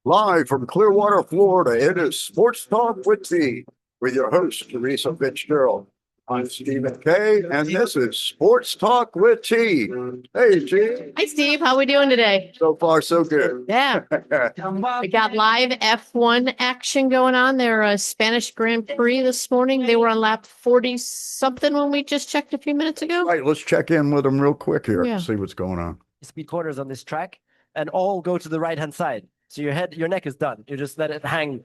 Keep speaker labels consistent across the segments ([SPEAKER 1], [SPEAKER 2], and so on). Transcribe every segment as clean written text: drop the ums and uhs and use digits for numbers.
[SPEAKER 1] Live from Clearwater, Florida, it is Sports Talk with T with your host, Teresa Fitzgerald. I'm Stephen K, and this is Sports Talk with T. Hey, T.
[SPEAKER 2] Hi, Steve. How we doing today?
[SPEAKER 1] So far, so good.
[SPEAKER 2] Yeah, we got live F1 action going on. Their Spanish Grand Prix this morning. They were on lap 40 something when we just checked a few minutes ago.
[SPEAKER 1] Right, let's check in with them real quick here,
[SPEAKER 2] Yeah.
[SPEAKER 1] see what's going on.
[SPEAKER 3] Speed corners on this track and all go to the right hand side. So your neck is done. You just let it hang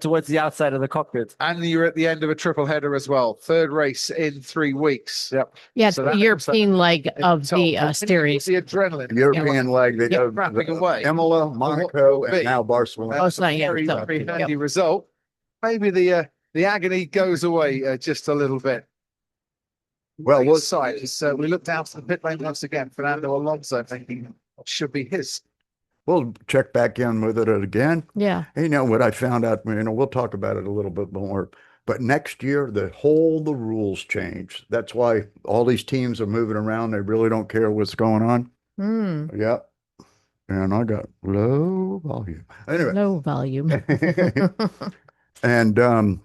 [SPEAKER 3] towards the outside of the cockpit.
[SPEAKER 4] And you're at the end of a triple header as well. Third race in 3 weeks.
[SPEAKER 3] Yep.
[SPEAKER 2] Yeah,
[SPEAKER 4] So
[SPEAKER 2] the
[SPEAKER 4] that-
[SPEAKER 2] European leg of
[SPEAKER 4] So,
[SPEAKER 2] the series.
[SPEAKER 4] The adrenaline.
[SPEAKER 1] European leg, they
[SPEAKER 2] Yeah,
[SPEAKER 4] wrapping away.
[SPEAKER 1] Imola, Monaco, and
[SPEAKER 4] Big.
[SPEAKER 1] now Barcelona.
[SPEAKER 2] Oh, it's not yet.
[SPEAKER 4] Very,
[SPEAKER 2] So,
[SPEAKER 4] very
[SPEAKER 2] yep.
[SPEAKER 4] handy result. Maybe the agony goes away just a little bit.
[SPEAKER 1] Well,
[SPEAKER 4] Right
[SPEAKER 1] let's
[SPEAKER 4] side. So we look down to the pit lane once again. Fernando Alonso thinking what should be his.
[SPEAKER 1] we'll check back in with it again.
[SPEAKER 2] Yeah.
[SPEAKER 1] You know what I found out, we'll talk about it a little bit more. But next year, the rules change. That's why all these teams are moving around. They really don't care what's going on. Yep. And I got low volume. Anyway.
[SPEAKER 2] Low volume.
[SPEAKER 1] And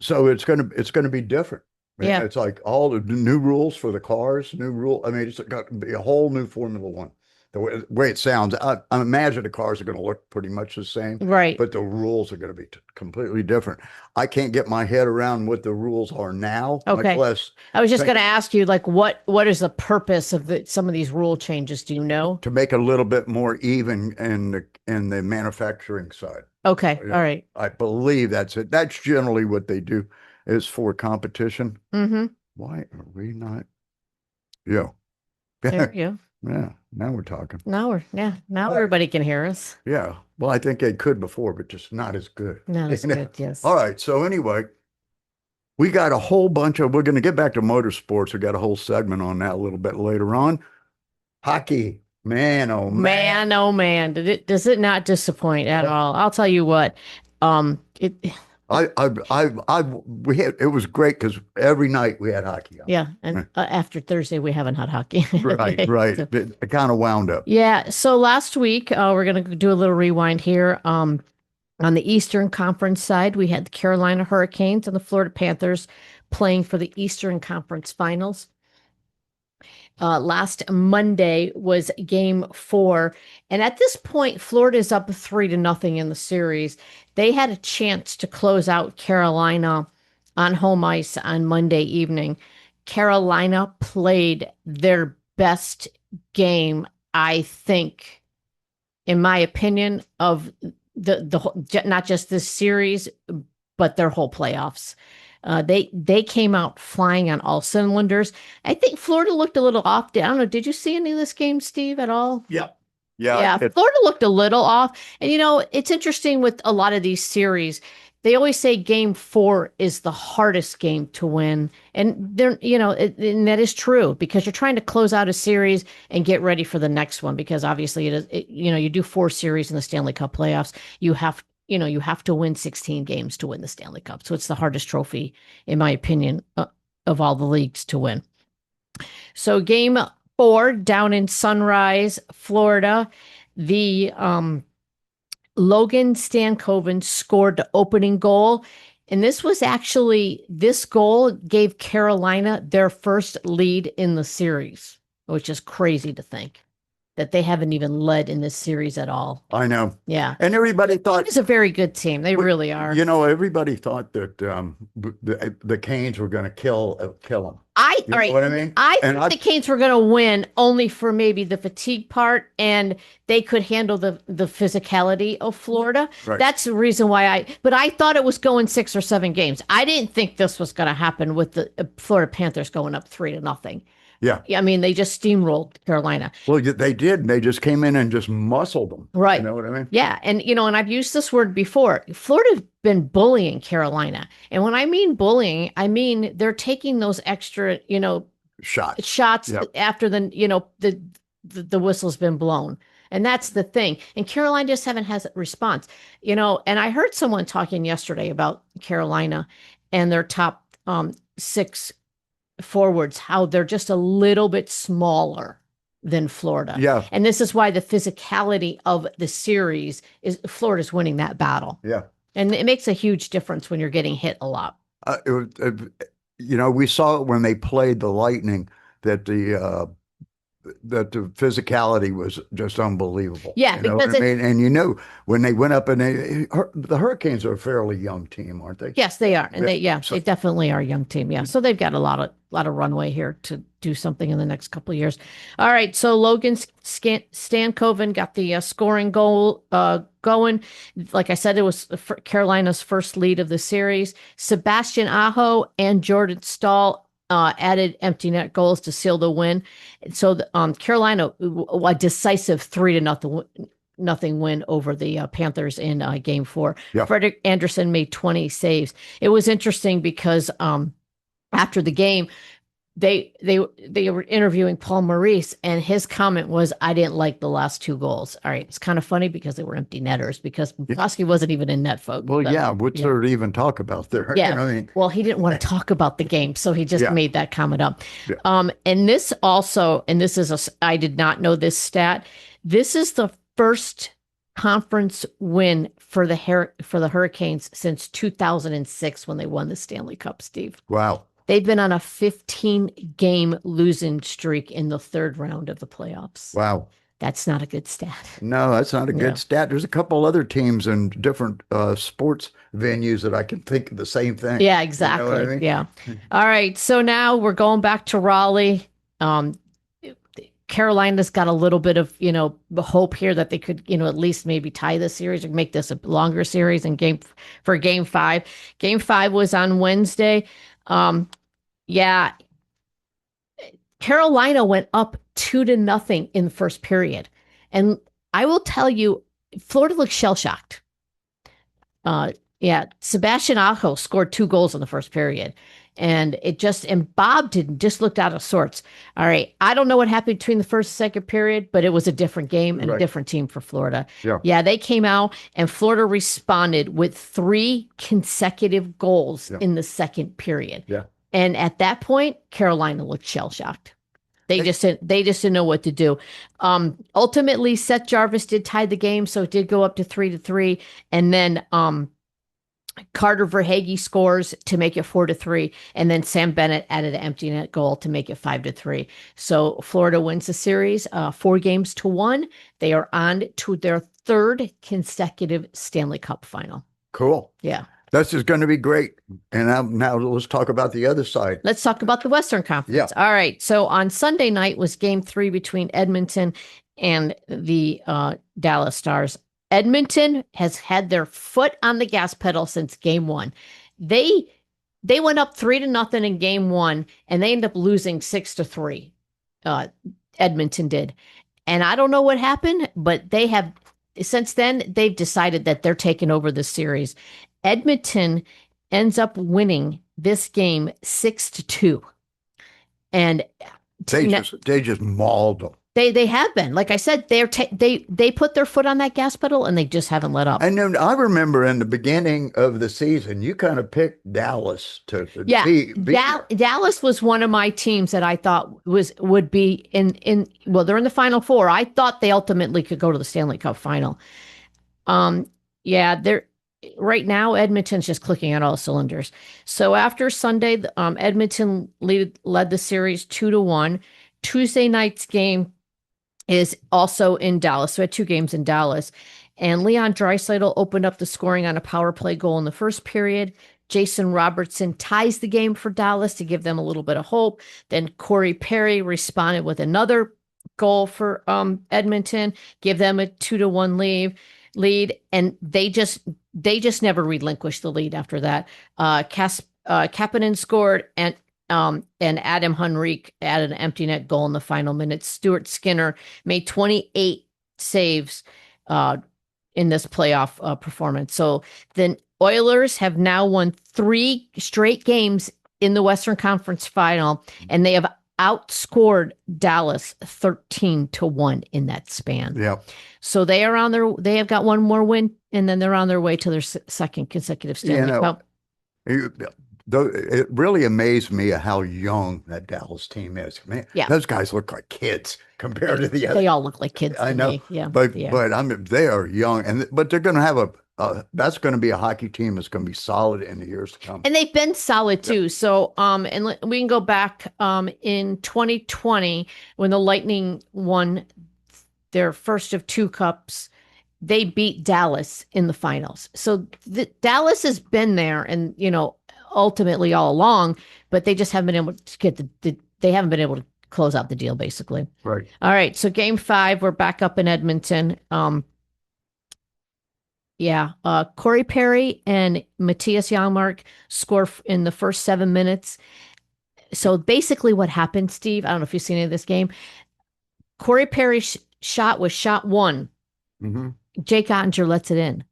[SPEAKER 1] so it's gonna be different.
[SPEAKER 2] Yeah.
[SPEAKER 1] It's like all the new rules for the cars, new rule. I mean, it's got to be a whole new Formula One. The way it sounds, I imagine the cars are going to look pretty much the same,
[SPEAKER 2] Right.
[SPEAKER 1] but the rules are going to be completely different. I can't get my head around what the rules are now,
[SPEAKER 2] Okay.
[SPEAKER 1] much less
[SPEAKER 2] I was just
[SPEAKER 1] Thank-
[SPEAKER 2] going to ask you, like, what is the purpose of some of these rule changes? Do you know?
[SPEAKER 1] to make it a little bit more even in the manufacturing side.
[SPEAKER 2] Okay.
[SPEAKER 1] Yeah.
[SPEAKER 2] All right.
[SPEAKER 1] I believe that's it. That's generally what they do is for competition.
[SPEAKER 2] Mm-hmm.
[SPEAKER 1] Why are we not? Yeah.
[SPEAKER 2] There you go.
[SPEAKER 1] Yeah. Now we're talking.
[SPEAKER 2] Now everybody can hear us.
[SPEAKER 1] Yeah. Well, I think they could before, but just not as good.
[SPEAKER 2] Not as good, yes.
[SPEAKER 1] All right. So anyway, we got a whole bunch of, we're going to get back to motorsports. We got a whole segment on that a little bit later on. Hockey, man, oh man.
[SPEAKER 2] Man, oh man, does it not disappoint at all? I'll tell you what. It
[SPEAKER 1] It was great because every night we had hockey on.
[SPEAKER 2] yeah, and after Thursday we haven't had hockey.
[SPEAKER 1] Right.
[SPEAKER 2] So-
[SPEAKER 1] It kind of wound up.
[SPEAKER 2] yeah. So last week, we're gonna do a little rewind here. On the Eastern Conference side, we had the Carolina Hurricanes and the Florida Panthers playing for the Eastern Conference Finals. Last Monday was game 4. And at this point, Florida is up 3-0 in the series. They had a chance to close out Carolina on home ice on Monday evening. Carolina played their best game, I think, in my opinion, of the not just this series, but their whole playoffs. They came out flying on all cylinders. I think Florida looked a little off. I don't know. Did you see any of this game, Steve, at all?
[SPEAKER 1] Yeah.
[SPEAKER 2] Yeah, Florida looked a little off. And it's interesting with a lot of these series. They always say game 4 is the hardest game to win. And and that is true because you're trying to close out a series and get ready for the next one because obviously you do 4 series in the Stanley Cup playoffs. You have to win 16 games to win the Stanley Cup. So it's the hardest trophy, in my opinion, of all the leagues to win. So game 4 down in Sunrise, Florida, the Logan Stankoven scored the opening goal. And this goal gave Carolina their first lead in the series, which is crazy to think that they haven't even led in this series at all.
[SPEAKER 1] I know.
[SPEAKER 2] Yeah.
[SPEAKER 1] And everybody thought
[SPEAKER 2] It's a very good team. They really are.
[SPEAKER 1] Everybody thought that the Canes were going to kill them.
[SPEAKER 2] All
[SPEAKER 1] know
[SPEAKER 2] right.
[SPEAKER 1] what I mean?
[SPEAKER 2] I
[SPEAKER 1] And
[SPEAKER 2] think the Canes were going to win only for maybe the fatigue part, and they could handle the physicality of Florida.
[SPEAKER 1] Right.
[SPEAKER 2] That's the reason why but I thought it was going 6 or 7 games. I didn't think this was going to happen with the Florida Panthers going up 3-0.
[SPEAKER 1] Yeah.
[SPEAKER 2] I mean, they just steamrolled Carolina.
[SPEAKER 1] Well, they did. They just came in and just muscled them.
[SPEAKER 2] Right.
[SPEAKER 1] You know what I mean?
[SPEAKER 2] Yeah. And, and I've used this word before. Florida's been bullying Carolina. And when I mean bullying, I mean they're taking those extra, shots
[SPEAKER 1] Yep.
[SPEAKER 2] after the whistle's been blown. And that's the thing. And Carolina just haven't had a response. And I heard someone talking yesterday about Carolina and their top 6 forwards, how they're just a little bit smaller than Florida.
[SPEAKER 1] Yeah.
[SPEAKER 2] And this is why the physicality of the series is Florida's winning that battle.
[SPEAKER 1] Yeah.
[SPEAKER 2] And it makes a huge difference when you're getting hit a lot.
[SPEAKER 1] We saw it when they played the Lightning that the physicality was just unbelievable.
[SPEAKER 2] Yeah,
[SPEAKER 1] you know
[SPEAKER 2] because
[SPEAKER 1] what I mean? And when they went up and the Hurricanes are a fairly young team, aren't they?
[SPEAKER 2] yes, they are. And they
[SPEAKER 1] So-
[SPEAKER 2] they definitely are a young team. Yeah. So they've got a lot of runway here to do something in the next couple of years. All right. So Logan Stankoven got the scoring goal going. Like I said, it was Carolina's first lead of the series. Sebastian Aho and Jordan Stahl added empty net goals to seal the win. So Carolina, a decisive 3-0 win over the Panthers in Game 4.
[SPEAKER 1] Yeah.
[SPEAKER 2] Frederick Anderson made 20 saves. It was interesting because after the game, they were interviewing Paul Maurice, and his comment was, "I didn't like the last 2 goals." All right, it's kind of funny because they were empty netters because Bukowski wasn't even in net, folks.
[SPEAKER 1] Well, what's there to even talk about there?
[SPEAKER 2] Yeah.
[SPEAKER 1] You know what I mean?
[SPEAKER 2] Well, he didn't want to talk about the game, so he just
[SPEAKER 1] Yeah.
[SPEAKER 2] made that comment up.
[SPEAKER 1] Yeah.
[SPEAKER 2] And this also, and this is I did not know this stat. This is the first conference win for the Hurricanes since 2006 when they won the Stanley Cup, Steve.
[SPEAKER 1] Wow.
[SPEAKER 2] They've been on a 15-game losing streak in the 3rd round of the playoffs.
[SPEAKER 1] Wow.
[SPEAKER 2] That's not a good stat.
[SPEAKER 1] No, that's not a good
[SPEAKER 2] Yeah.
[SPEAKER 1] stat. There's a couple other teams in different sports venues that I can think of the same thing.
[SPEAKER 2] Yeah, exactly.
[SPEAKER 1] You know what I mean?
[SPEAKER 2] Yeah. All right. So now we're going back to Raleigh. Carolina's got a little bit of, hope here that they could, at least maybe tie the series or make this a longer series in Game 5. Game 5 was on Wednesday. Yeah. Carolina went up 2-0 in the first period. And I will tell you, Florida looked shell-shocked. Sebastian Aho scored 2 goals in the first period. And Bob just looked out of sorts. All right. I don't know what happened between the first and second period, but it was a different game and a different team for Florida.
[SPEAKER 1] Yeah.
[SPEAKER 2] They came out and Florida responded with 3 consecutive goals in the second period.
[SPEAKER 1] Yeah.
[SPEAKER 2] And at that point, Carolina looked shell-shocked. They just didn't know what to do. Ultimately, Seth Jarvis did tie the game, so it did go up to 3-3. And then Carter Verhaeghe scores to make it 4-3, and then Sam Bennett added an empty net goal to make it 5-3. So Florida wins the series 4-1. They are on to their 3rd consecutive Stanley Cup final.
[SPEAKER 1] Cool.
[SPEAKER 2] Yeah.
[SPEAKER 1] This is going to be great. And now let's talk about the other side.
[SPEAKER 2] Let's talk about the Western Conference.
[SPEAKER 1] Yeah.
[SPEAKER 2] All right. So on Sunday night was Game 3 between Edmonton and the Dallas Stars. Edmonton has had their foot on the gas pedal since Game 1. They went up 3-0 in Game 1, and they ended up losing 6-3. Edmonton did. And I don't know what happened, but since then, they've decided that they're taking over the series. Edmonton ends up winning this game 6-2. And
[SPEAKER 1] They just mauled them.
[SPEAKER 2] They have been. Like I said, they put their foot on that gas pedal and they just haven't let up.
[SPEAKER 1] And then I remember in the beginning of the season, you kind of picked Dallas to be
[SPEAKER 2] Dallas was one of my teams that I thought would be they're in the Final Four. I thought they ultimately could go to the Stanley Cup final. They're right now, Edmonton's just clicking on all cylinders. So after Sunday, Edmonton led the series 2-1. Tuesday night's game is also in Dallas. So we had 2 games in Dallas. And Leon Draisaitl opened up the scoring on a power play goal in the first period. Jason Robertson ties the game for Dallas to give them a little bit of hope. Then Corey Perry responded with another goal for Edmonton, give them a 2-1 lead. And they just never relinquished the lead after that. Kapanen scored, and Adam Henrique added an empty net goal in the final minutes. Stuart Skinner made 28 saves in this playoff performance. So the Oilers have now won 3 straight games in the Western Conference final, and they have outscored Dallas 13-1 in that span.
[SPEAKER 1] Yeah.
[SPEAKER 2] So they have got 1 more win, and then they're on their way to their second consecutive Stanley Cup.
[SPEAKER 1] though it really amazed me how young that Dallas team is. Man,
[SPEAKER 2] Yeah.
[SPEAKER 1] those guys look like kids compared to the
[SPEAKER 2] They
[SPEAKER 1] other.
[SPEAKER 2] all look like kids
[SPEAKER 1] I
[SPEAKER 2] to
[SPEAKER 1] know,
[SPEAKER 2] me. Yeah.
[SPEAKER 1] but
[SPEAKER 2] Yeah.
[SPEAKER 1] but I mean they are young, but they're going to have that's going to be a hockey team that's going to be solid in the years to come.
[SPEAKER 2] And they've been solid too. So, we can go back in 2020 when the Lightning won their first of two cups. They beat Dallas in the finals. So Dallas has been there, and ultimately all along, but they just haven't been able to get they haven't been able to close out the deal, basically.
[SPEAKER 1] Right.
[SPEAKER 2] All right. So Game 5, we're back up in Edmonton. Yeah, Corey Perry and Matthias Janmark score in the first 7 minutes. So basically, what happened, Steve? I don't know if you've seen any of this game. Corey Perry's shot was shot one.
[SPEAKER 1] Mm-hmm.
[SPEAKER 2] Jake Ottinger lets it in.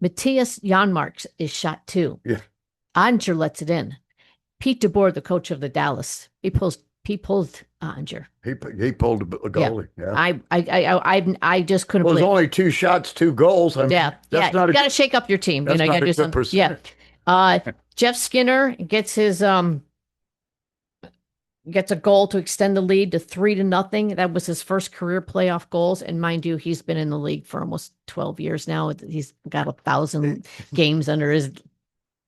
[SPEAKER 2] Matthias Janmark's is shot two.
[SPEAKER 1] Yeah.
[SPEAKER 2] Ottinger lets it in. Pete DeBoer, the coach of the Dallas, he pulled Ottinger.
[SPEAKER 1] He pulled a goalie. Yeah.
[SPEAKER 2] I just couldn't
[SPEAKER 1] Well,
[SPEAKER 2] believe
[SPEAKER 1] there's only 2 shots, 2 goals. I mean,
[SPEAKER 2] Yeah,
[SPEAKER 1] that's
[SPEAKER 2] yeah.
[SPEAKER 1] not
[SPEAKER 2] You got to shake up your team.
[SPEAKER 1] that's
[SPEAKER 2] You
[SPEAKER 1] not
[SPEAKER 2] got to
[SPEAKER 1] a
[SPEAKER 2] do
[SPEAKER 1] good
[SPEAKER 2] something. Yeah. Jeff Skinner gets a goal to extend the lead to 3-0. That was his first career playoff goals, and mind you, he's been in the league for almost 12 years now. He's got 1,000 games under his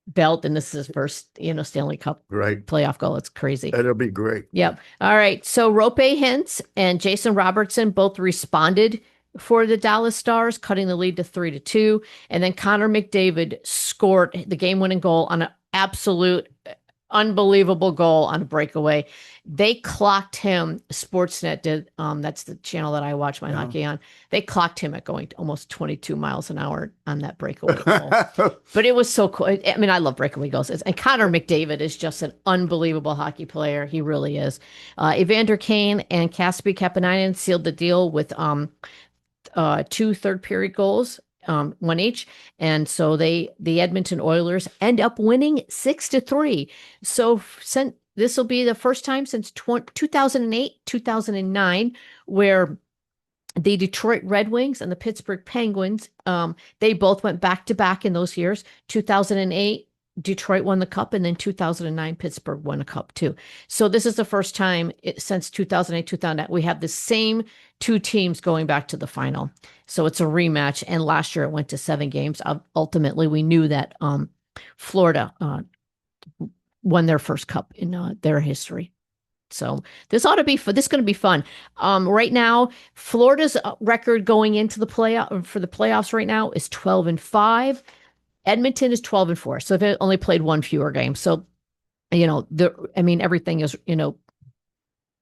[SPEAKER 2] belt, and this is his first, Stanley Cup
[SPEAKER 1] Right.
[SPEAKER 2] playoff goal. It's crazy.
[SPEAKER 1] It'll be great.
[SPEAKER 2] Yep. All right. So Rope Hintz and Jason Robertson both responded for the Dallas Stars, cutting the lead to 3-2. And then Connor McDavid scored the game-winning goal on an absolute unbelievable goal on a breakaway. They clocked him. Sportsnet did. That's the channel that I watch my hockey on. They clocked him at going almost 22 miles an hour on that breakaway goal. But it was so cool. I mean, I love breakaway goals. And Connor McDavid is just an unbelievable hockey player. He really is. Evander Kane and Kasper Kapanen sealed the deal with 2 third-period goals. 1 each, and so the Edmonton Oilers end up winning 6-3. So this will be the first time since 2008, 2009, where the Detroit Red Wings and the Pittsburgh Penguins, they both went back to back in those years. 2008, Detroit won the cup, and then 2009, Pittsburgh won a cup too. So this is the first time since 2008, 2009, we have the same 2 teams going back to the final. So it's a rematch. And last year it went to 7 games. Ultimately, we knew that Florida won their first cup in their history. So this ought to be this is going to be fun. Right now, Florida's record going into the playoffs right now is 12-5. Edmonton is 12-4. So they've only played 1 fewer game. So, everything is,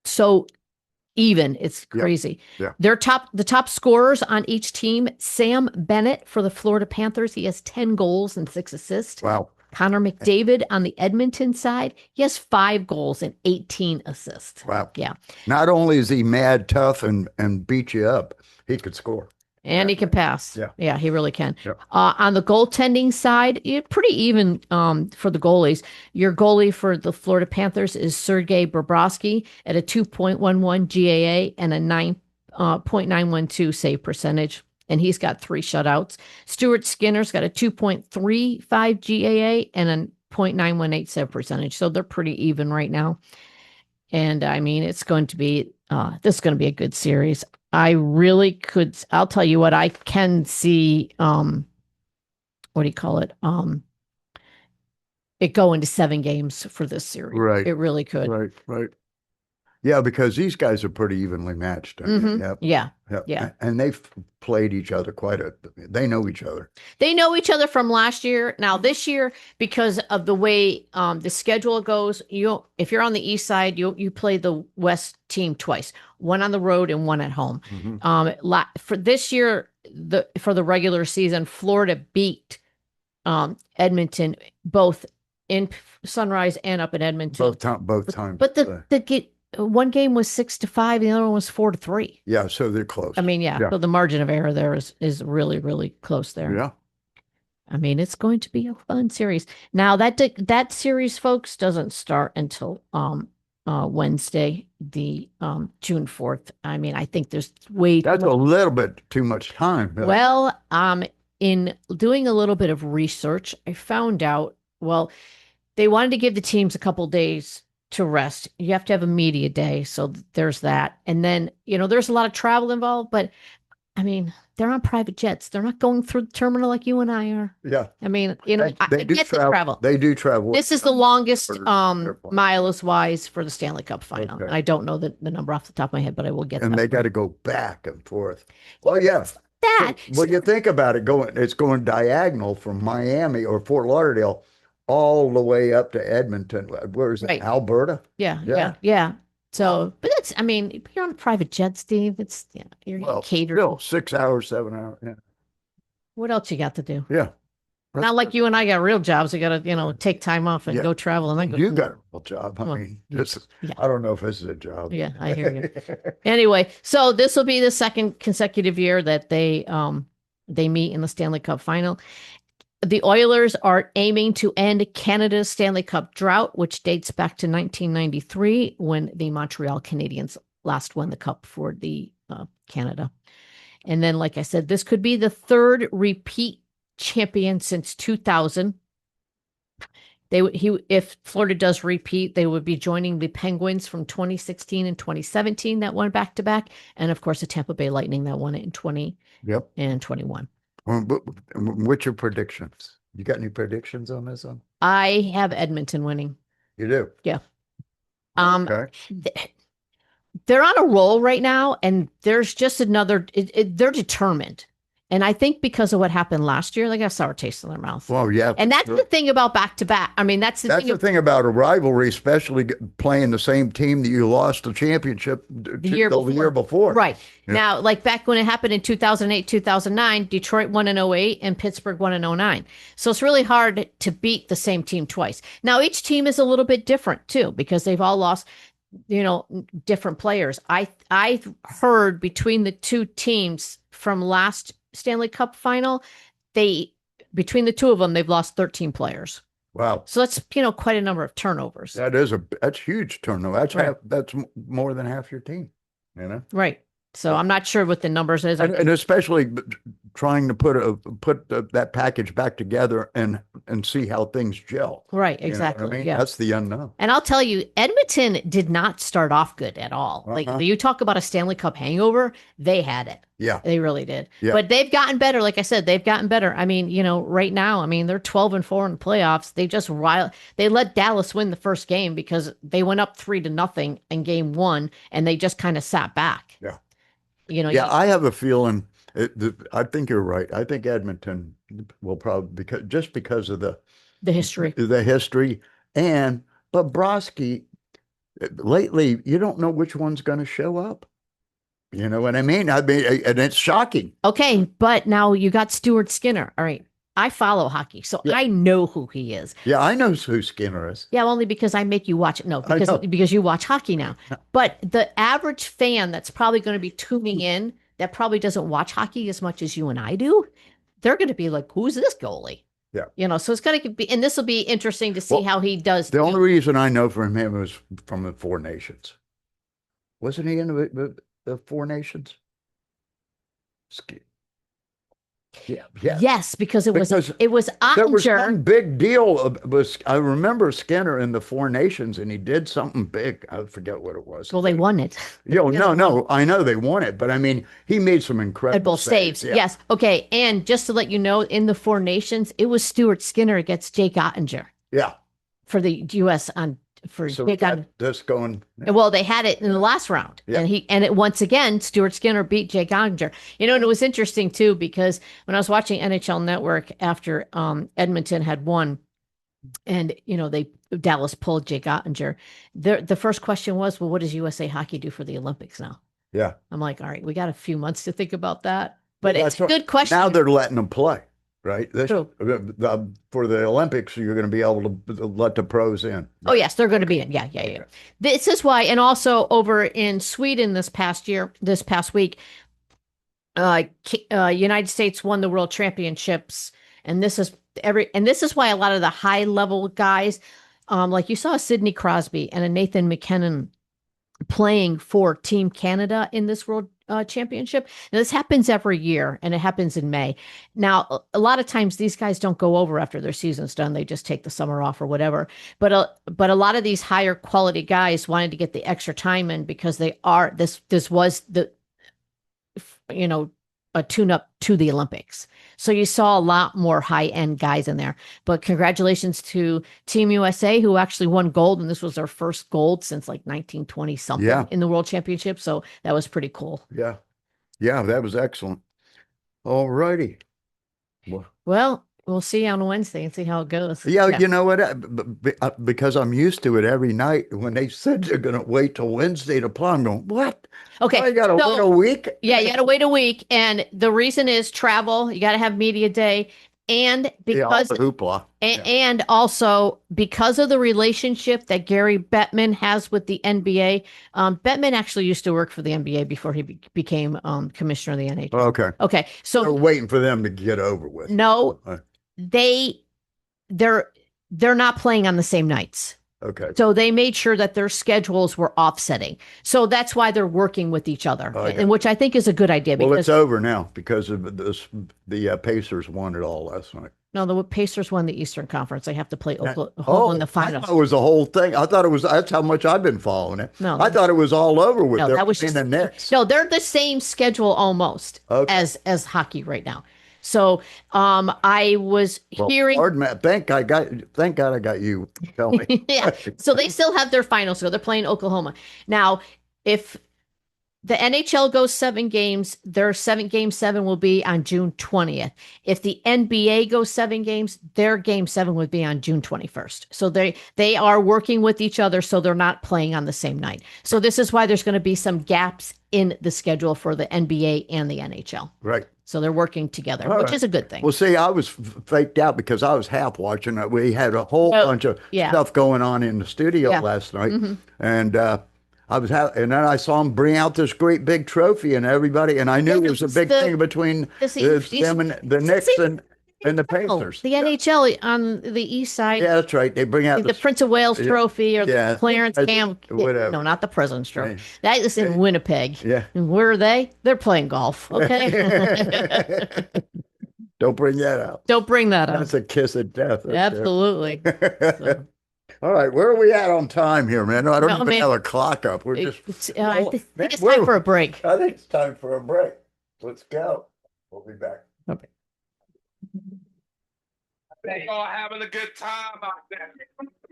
[SPEAKER 2] so even. It's crazy.
[SPEAKER 1] Yeah.
[SPEAKER 2] The top scorers on each team, Sam Bennett for the Florida Panthers. He has 10 goals and 6 assists.
[SPEAKER 1] Wow.
[SPEAKER 2] Connor McDavid on the Edmonton side, he has 5 goals and 18 assists.
[SPEAKER 1] Wow.
[SPEAKER 2] Yeah.
[SPEAKER 1] Not only is he mad tough and beat you up, he could score.
[SPEAKER 2] And he can pass.
[SPEAKER 1] Yeah.
[SPEAKER 2] He really can.
[SPEAKER 1] Yeah.
[SPEAKER 2] On the goaltending side, pretty even for the goalies. Your goalie for the Florida Panthers is Sergei Bobrovsky at a 2.11 GAA and a 9.912 save percentage. And he's got 3 shutouts. Stuart Skinner's got a 2.35 GAA and a 0.918 save percentage. So they're pretty even right now. And it's going to be this is going to be a good series. I'll tell you what, I can see, what do you call it? It go into 7 games for this series.
[SPEAKER 1] Right.
[SPEAKER 2] It really could.
[SPEAKER 1] Right. Yeah, because these guys are pretty evenly matched.
[SPEAKER 2] Mm-hmm.
[SPEAKER 1] Yep.
[SPEAKER 2] Yeah.
[SPEAKER 1] And they've played each other they know each other.
[SPEAKER 2] They know each other from last year. Now this year, because of the way the schedule goes, if you're on the east side, you play the west team twice, 1 on the road and 1 at home.
[SPEAKER 1] Mm-hmm.
[SPEAKER 2] For this year, for the regular season, Florida beat Edmonton both in Sunrise and up in Edmonton.
[SPEAKER 1] Both times.
[SPEAKER 2] But one game was 6-5, the other one was 4-3.
[SPEAKER 1] Yeah, so they're close.
[SPEAKER 2] So the margin of error there is really, really close there.
[SPEAKER 1] Yeah.
[SPEAKER 2] It's going to be a fun series. Now that series, folks, doesn't start until Wednesday, the June 4th. I think there's
[SPEAKER 1] That's a little bit too much time.
[SPEAKER 2] Well, in doing a little bit of research, I found out, they wanted to give the teams a couple days to rest. You have to have a media day, so there's that. And then, there's a lot of travel involved, but I mean, they're on private jets. They're not going through the terminal like you and I are.
[SPEAKER 1] Yeah.
[SPEAKER 2] I mean,
[SPEAKER 1] They
[SPEAKER 2] I
[SPEAKER 1] do
[SPEAKER 2] get the travel.
[SPEAKER 1] They do travel.
[SPEAKER 2] This is the longest
[SPEAKER 1] Airplane.
[SPEAKER 2] miles wise for the Stanley Cup final.
[SPEAKER 1] Okay.
[SPEAKER 2] And I don't know the number off the top of my head, but I will get
[SPEAKER 1] And
[SPEAKER 2] that.
[SPEAKER 1] they got to go back and forth. Well, yeah.
[SPEAKER 2] that.
[SPEAKER 1] Well, you think about it, it's going diagonal from Miami or Fort Lauderdale all the way up to Edmonton. Where is it?
[SPEAKER 2] Right.
[SPEAKER 1] Alberta?
[SPEAKER 2] Yeah. So, but it's, I mean, you're on a private jet, Steve. It's, you're
[SPEAKER 1] Well,
[SPEAKER 2] catered.
[SPEAKER 1] still 6 hours, 7 hours. Yeah.
[SPEAKER 2] What else you got to do?
[SPEAKER 1] Yeah.
[SPEAKER 2] Not like you and I got real jobs. You got to, take time off and
[SPEAKER 1] Yeah.
[SPEAKER 2] go travel. And then go.
[SPEAKER 1] You got a real job. I
[SPEAKER 2] Well,
[SPEAKER 1] mean, this is,
[SPEAKER 2] yeah.
[SPEAKER 1] I don't know if this is a job.
[SPEAKER 2] Yeah, I hear you. Anyway, so this will be the second consecutive year that they meet in the Stanley Cup final. The Oilers are aiming to end Canada's Stanley Cup drought, which dates back to 1993 when the Montreal Canadiens last won the cup for the Canada. And then, like I said, this could be the third repeat champion since 2000. If Florida does repeat, they would be joining the Penguins from 2016 and 2017 that won back to back, and of course the Tampa Bay Lightning that won it in 20
[SPEAKER 1] Yep.
[SPEAKER 2] and 21.
[SPEAKER 1] What's your predictions? You got any predictions on this one?
[SPEAKER 2] I have Edmonton winning.
[SPEAKER 1] You do?
[SPEAKER 2] Yeah.
[SPEAKER 1] Okay.
[SPEAKER 2] They're on a roll right now, and there's just another. They're determined, and I think because of what happened last year, they got a sour taste in their mouth.
[SPEAKER 1] Well, yeah.
[SPEAKER 2] And that's the thing about back to back. I mean, that's
[SPEAKER 1] the thing about a rivalry, especially playing the same team that you lost the championship the year before.
[SPEAKER 2] Right.
[SPEAKER 1] Yeah.
[SPEAKER 2] Now, like back when it happened in 2008, 2009, Detroit won in 2008 and Pittsburgh won in 2009. So it's really hard to beat the same team twice. Now, each team is a little bit different too, because they've all lost, different players. I heard between the two teams from last Stanley Cup final, between the two of them, they've lost 13 players.
[SPEAKER 1] Wow.
[SPEAKER 2] So that's, quite a number of turnovers.
[SPEAKER 1] That's huge turnover. That's
[SPEAKER 2] Right.
[SPEAKER 1] that's more than half your team,
[SPEAKER 2] Right. So I'm not sure what the numbers is.
[SPEAKER 1] And especially trying to put that package back together and see how things gel.
[SPEAKER 2] Right,
[SPEAKER 1] You know what
[SPEAKER 2] exactly.
[SPEAKER 1] I mean?
[SPEAKER 2] Yeah.
[SPEAKER 1] That's the unknown.
[SPEAKER 2] And I'll tell you, Edmonton did not start off good at all. Like you talk about a Stanley Cup hangover, they had it.
[SPEAKER 1] Yeah.
[SPEAKER 2] They really did.
[SPEAKER 1] Yeah.
[SPEAKER 2] But they've gotten better. Like I said, they've gotten better. I mean, right now, they're 12-4 in the playoffs. They let Dallas win the first game because they went up 3-0 in game one, and they just kind of sat back.
[SPEAKER 1] Yeah.
[SPEAKER 2] Yeah.
[SPEAKER 1] I have a feeling. I think you're right. I think Edmonton will probably because of the
[SPEAKER 2] history.
[SPEAKER 1] And Bobrovsky. Lately, you don't know which one's going to show up. You know what I mean? And it's shocking.
[SPEAKER 2] Okay, but now you got Stuart Skinner. All right. I follow hockey, so
[SPEAKER 1] Yeah.
[SPEAKER 2] I know who he is.
[SPEAKER 1] Yeah, I know who Skinner is.
[SPEAKER 2] Yeah, only because I make you watch it. No,
[SPEAKER 1] I know.
[SPEAKER 2] because you watch hockey now. But the average fan that's probably going to be tuning in that probably doesn't watch hockey as much as you and I do, they're going to be like, "Who's this goalie?"
[SPEAKER 1] Yeah.
[SPEAKER 2] So it's going to be, and this will be interesting to see how he does.
[SPEAKER 1] The only reason I know from him was from the Four Nations. Wasn't he in the Four Nations? Yeah.
[SPEAKER 2] Yes, because it was
[SPEAKER 1] Because
[SPEAKER 2] it was
[SPEAKER 1] There was
[SPEAKER 2] Ottinger.
[SPEAKER 1] some big deal. I remember Skinner in the Four Nations, and he did something big. I forget what it was.
[SPEAKER 2] Well, they won it.
[SPEAKER 1] No, I know they won it, but I mean, he made some incredible
[SPEAKER 2] Incredible saves.
[SPEAKER 1] Yeah.
[SPEAKER 2] Yes. Okay. And just to let you know, in the Four Nations, it was Stuart Skinner against Jake Ottinger
[SPEAKER 1] Yeah.
[SPEAKER 2] for the U.S. for
[SPEAKER 1] So
[SPEAKER 2] Jake Ottinger.
[SPEAKER 1] that's going.
[SPEAKER 2] Well, they had it in the last round,
[SPEAKER 1] Yeah.
[SPEAKER 2] and once again, Stuart Skinner beat Jake Ottinger. And it was interesting too because when I was watching NHL Network after Edmonton had won, and Dallas pulled Jake Ottinger, the first question was, well, what does USA Hockey do for the Olympics now?
[SPEAKER 1] Yeah.
[SPEAKER 2] I'm like, all right, we got a few months to think about that, but
[SPEAKER 1] Well,
[SPEAKER 2] it's a
[SPEAKER 1] that's
[SPEAKER 2] good question.
[SPEAKER 1] Now they're letting them play, right?
[SPEAKER 2] True.
[SPEAKER 1] For the Olympics, you're going to be able to let the pros in.
[SPEAKER 2] Oh, yes, they're going to be in. Yeah. This is why, and also over in Sweden this past week, United States won the World Championships, and this is why a lot of the high level guys, like you saw Sidney Crosby and a Nathan McKinnon playing for Team Canada in this World championship. Now, this happens every year, and it happens in May. Now, a lot of times these guys don't go over after their season's done. They just take the summer off or whatever. But a lot of these higher quality guys wanted to get the extra time in because this was the a tune up to the Olympics. So you saw a lot more high end guys in there. But congratulations to Team USA, who actually won gold. And this was their first gold since like 1920 something in the World Championship. So that was pretty cool.
[SPEAKER 1] Yeah. Yeah, that was excellent. All righty.
[SPEAKER 2] Well, we'll see on Wednesday and see how it goes.
[SPEAKER 1] Yeah, you know what? Because I'm used to it every night. When they said they're going to wait till Wednesday to play, I'm going, what?
[SPEAKER 2] Okay.
[SPEAKER 1] I got to wait a week?
[SPEAKER 2] Yeah, you got to wait a week. And the reason is travel. You got to have media day. And because
[SPEAKER 1] all the hoopla.
[SPEAKER 2] And also because of the relationship that Gary Bettman has with the NBA. Bettman actually used to work for the NBA before he became commissioner of the NHL.
[SPEAKER 1] Okay.
[SPEAKER 2] So
[SPEAKER 1] they're waiting for them to get over with.
[SPEAKER 2] No, they're not playing on the same nights.
[SPEAKER 1] Okay.
[SPEAKER 2] So they made sure that their schedules were offsetting. So that's why they're working with each other, and which I think is a good idea.
[SPEAKER 1] Well, it's over now because of this. The Pacers won it all last night.
[SPEAKER 2] No, the Pacers won the Eastern Conference. They have to play Oklahoma in the finals.
[SPEAKER 1] That was the whole thing. I thought it was. That's how much I've been following it.
[SPEAKER 2] No,
[SPEAKER 1] I thought it was all over with.
[SPEAKER 2] No, that was just
[SPEAKER 1] the Knicks.
[SPEAKER 2] No, they're the same schedule almost as hockey right now. So I was hearing.
[SPEAKER 1] Pardon me. Thank God I got you. Tell me.
[SPEAKER 2] Yeah. So they still have their finals. So they're playing Oklahoma now. If the NHL goes 7 games, their game 7 will be on June 20th. If the NBA goes 7 games, their game 7 would be on June 21st. So they are working with each other, so they're not playing on the same night. So this is why there's going to be some gaps in the schedule for the NBA and the NHL.
[SPEAKER 1] Right.
[SPEAKER 2] So they're working together, which is a good thing.
[SPEAKER 1] Well, see, I was faked out because I was half watching it. We had a whole bunch of stuff going on in the studio last night, and and then I saw him bring out this great big trophy, and everybody, and I knew it was a big thing between them and the Knicks and the Pacers.
[SPEAKER 2] The NHL on the east side.
[SPEAKER 1] Yeah, that's right. They bring out
[SPEAKER 2] the Prince of Wales trophy or the Clarence Cam.
[SPEAKER 1] Whatever.
[SPEAKER 2] No, not the President's Trophy. That is in Winnipeg.
[SPEAKER 1] Yeah.
[SPEAKER 2] And where are they? They're playing golf. Okay.
[SPEAKER 1] Don't bring that out.
[SPEAKER 2] Don't bring that up.
[SPEAKER 1] That's a kiss of death.
[SPEAKER 2] Absolutely.
[SPEAKER 1] All right, where are we at on time here, man? I don't even have a clock up. We're just.
[SPEAKER 2] I think it's time for a break.
[SPEAKER 1] I think it's time for a break. Let's go. We'll be back.
[SPEAKER 2] Okay.
[SPEAKER 5] They all having a good time out there.